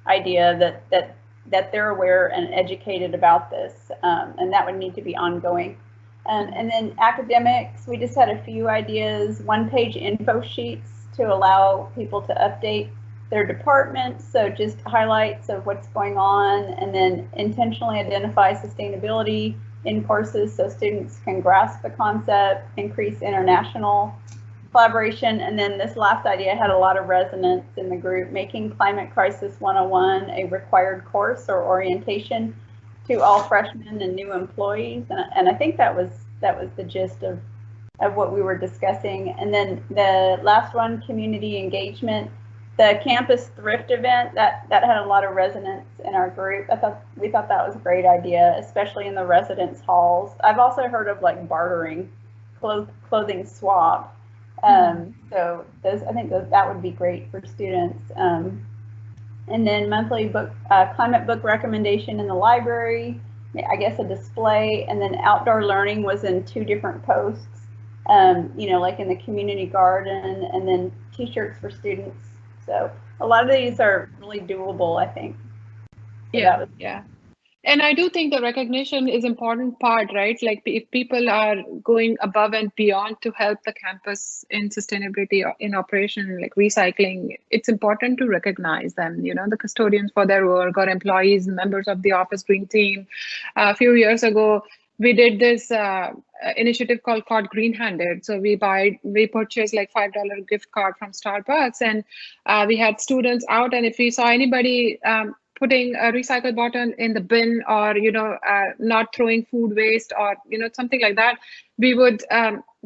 idea that they're aware and educated about this, and that would need to be ongoing. And then academics, we just had a few ideas, one-page info sheets to allow people to update their departments, so just highlights of what's going on, and then intentionally identify sustainability in courses so students can grasp the concept, increase international collaboration. And then this last idea had a lot of resonance in the group, making Climate Crisis 101 a required course or orientation to all freshmen and new employees. And I think that was the gist of what we were discussing. And then the last one, community engagement. The campus thrift event, that had a lot of resonance in our group. We thought that was a great idea, especially in the residence halls. I've also heard of like bartering, clothing swap. So I think that would be great for students. And then monthly book, climate book recommendation in the library, I guess a display, and then outdoor learning was in 2 different posts, like in the community garden, and then t-shirts for students. So a lot of these are really doable, I think. So yeah. And I do think the recognition is important part, right? Like if people are going above and beyond to help the campus in sustainability in operation, like recycling, it's important to recognize them, the custodians for their work, or employees, members of the office green team. A few years ago, we did this initiative called Green Handed. So we purchased like $5 gift card from Starbucks, and we had students out, and if we saw anybody putting a recycled bottle in the bin, or not throwing food waste, or something like that, we would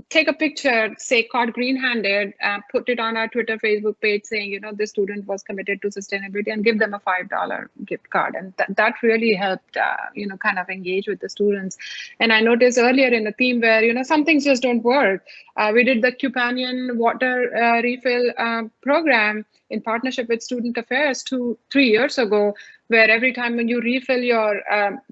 take a picture, say caught green-handed, put it on our Twitter, Facebook page saying, this student was committed to sustainability, and give them a $5 gift card. And that really helped, kind of engage with the students. And I noticed earlier in the theme where, some things just don't work. We did the Companion water refill program in partnership with Student Affairs 3 years ago, where every time when you refill your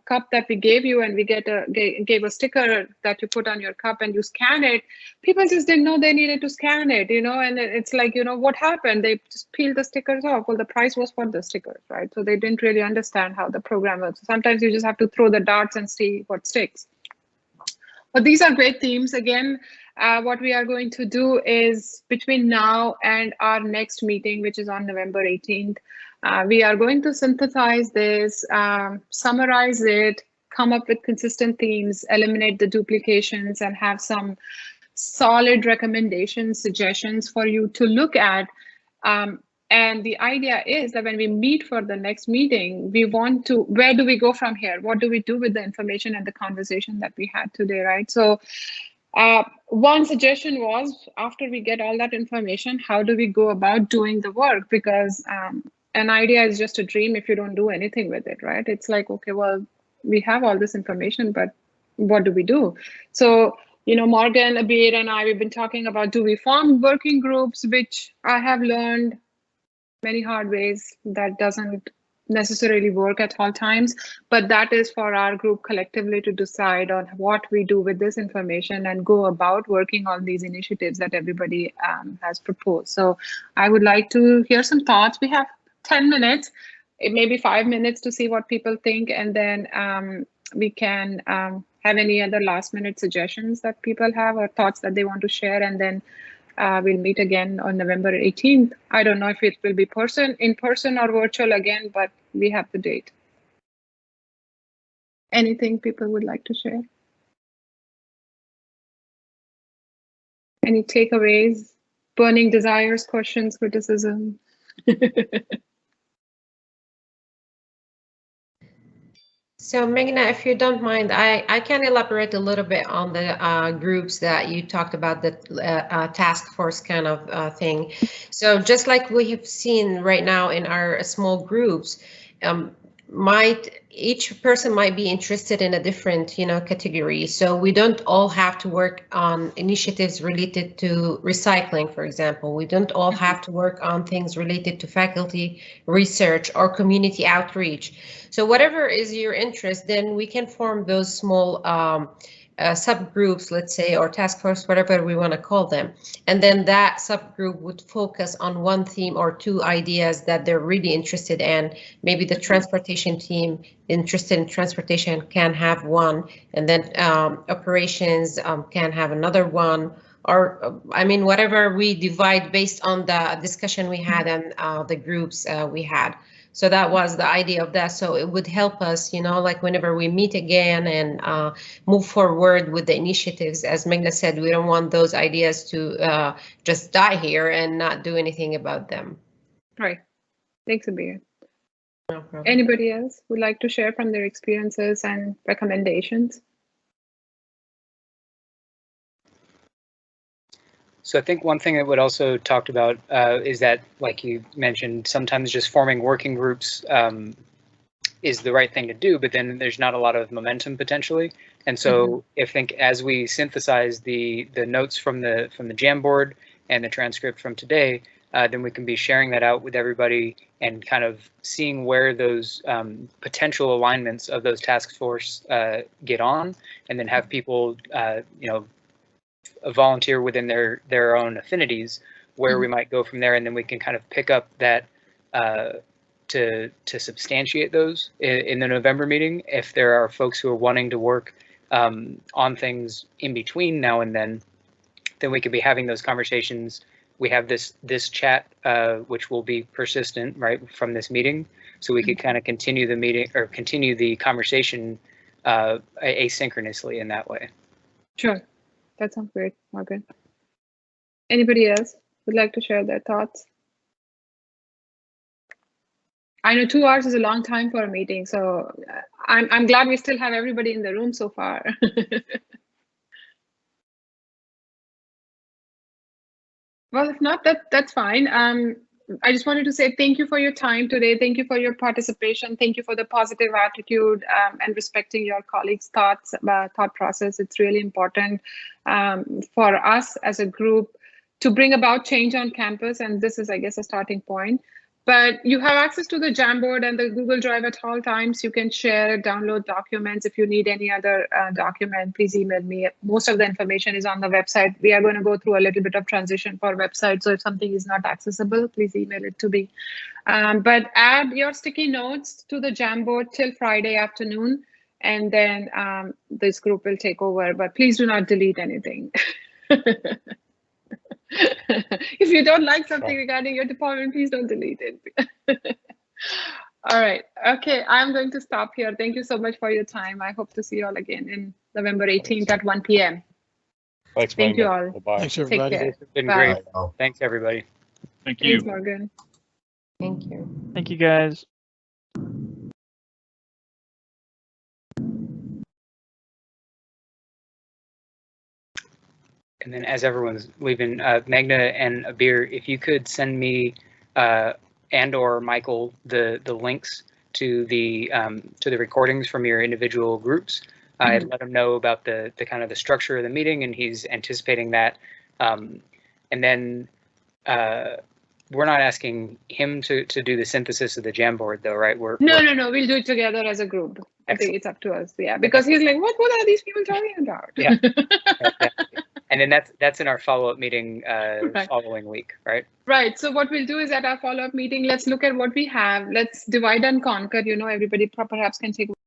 cup that we gave you, and we gave a sticker that you put on your cup and you scan it, people just didn't know they needed to scan it, and it's like, what happened? They just peeled the stickers off. Well, the price was for the stickers, right? So they didn't really understand how the program works. Sometimes you just have to throw the darts and see what sticks. But these are great themes. Again, what we are going to do is between now and our next meeting, which is on November 18th, we are going to synthesize this, summarize it, come up with consistent themes, eliminate the duplications, and have some solid recommendations, suggestions for you to look at. And the idea is that when we meet for the next meeting, we want to, where do we go from here? What do we do with the information and the conversation that we had today, right? So one suggestion was, after we get all that information, how do we go about doing the work? Because an idea is just a dream if you don't do anything with it, right? It's like, okay, well, we have all this information, but what do we do? So, Morgan, Abir, and I, we've been talking about, do we form working groups, which I have learned many hard ways that doesn't necessarily work at all times, but that is for our group collectively to decide on what we do with this information and go about working on these initiatives that everybody has proposed. So I would like to hear some thoughts. We have 10 minutes, maybe 5 minutes to see what people think, and then we can have any other last minute suggestions that people have or thoughts that they want to share, and then we'll meet again on November 18th. I don't know if it will be in person or virtual again, but we have the date. Anything people would like to share? Any takeaways, burning desires, questions, criticism? So Meghna, if you don't mind, I can elaborate a little bit on the groups that you talked about, the task force kind of thing. So just like we've seen right now in our small groups, each person might be interested in a different, category. So we don't all have to work on initiatives related to recycling, for example. We don't all have to work on things related to faculty research or community outreach. So whatever is your interest, then we can form those small subgroups, let's say, or task force, whatever we want to call them. And then that subgroup would focus on one theme or two ideas that they're really interested in. Maybe the transportation team interested in transportation can have one, and then operations can have another one, or I mean, whatever we divide based on the discussion we had and the groups we had. So that was the idea of that. So it would help us, like whenever we meet again and move forward with the initiatives. As Meghna said, we don't want those ideas to just die here and not do anything about them. Right. Thanks, Abir. No problem. Anybody else would like to share from their experiences and recommendations? So I think one thing that would also talked about is that, like you mentioned, sometimes just forming working groups is the right thing to do, but then there's not a lot of momentum potentially. And so I think as we synthesize the notes from the Jamboard and the transcript from today, then we can be sharing that out with everybody and kind of seeing where those potential alignments of those task force get on, and then have people, volunteer within their own affinities where we might go from there, and then we can kind of pick up that to substantiate those in the November meeting. If there are folks who are wanting to work on things in between now and then we could be having those conversations. We have this chat which will be persistent right from this meeting, so we could kind of continue the meeting or continue the conversation asynchronously in that way. Sure. That sounds great, Morgan. Anybody else would like to share their thoughts? I know 2 hours is a long time for a meeting, so I'm glad we still have everybody in the room so far. Well, if not, that's fine. I just wanted to say thank you for your time today. Thank you for your participation. Thank you for the positive attitude and respecting your colleagues' thought process. It's really important for us as a group to bring about change on campus. And this is, I guess, a starting point. But you have access to the Jamboard and the Google Drive at all times. You can share, download documents. If you need any other document, please email me. Most of the information is on the website. We are going to go through a little bit of transition for website. So if something is not accessible, please email it to me. But add your sticky notes to the Jamboard till Friday afternoon, and then this group will take over. But please do not delete anything. If you don't like something regarding your department, please don't delete it. All right. Okay, I'm going to stop here. Thank you so much for your time. I hope to see you all again in November 18th at 1 p.m. Thanks, Thank you all. Bye. Thanks, everybody. Take care. It's been Bye. great. Thanks, everybody. Thank you. Thanks, Morgan. Thank you. Thank you, guys. And then as everyone's leaving, Meghna and Abir, if you could send me and or Michael the links to the recordings from your individual groups. I'd let him know about the kind of the structure of the meeting, and he's anticipating that. And then we're not asking him to do the synthesis of the Jamboard, though, right? No. We'll do it together as a group. I think it's up to us. Yeah, because he's like, what are these people talking about? Yeah. And then that's in our follow-up meeting following week, right? Right. So what we'll do is at our follow-up meeting, let's look at what we have. Let's divide and conquer. Everybody perhaps can take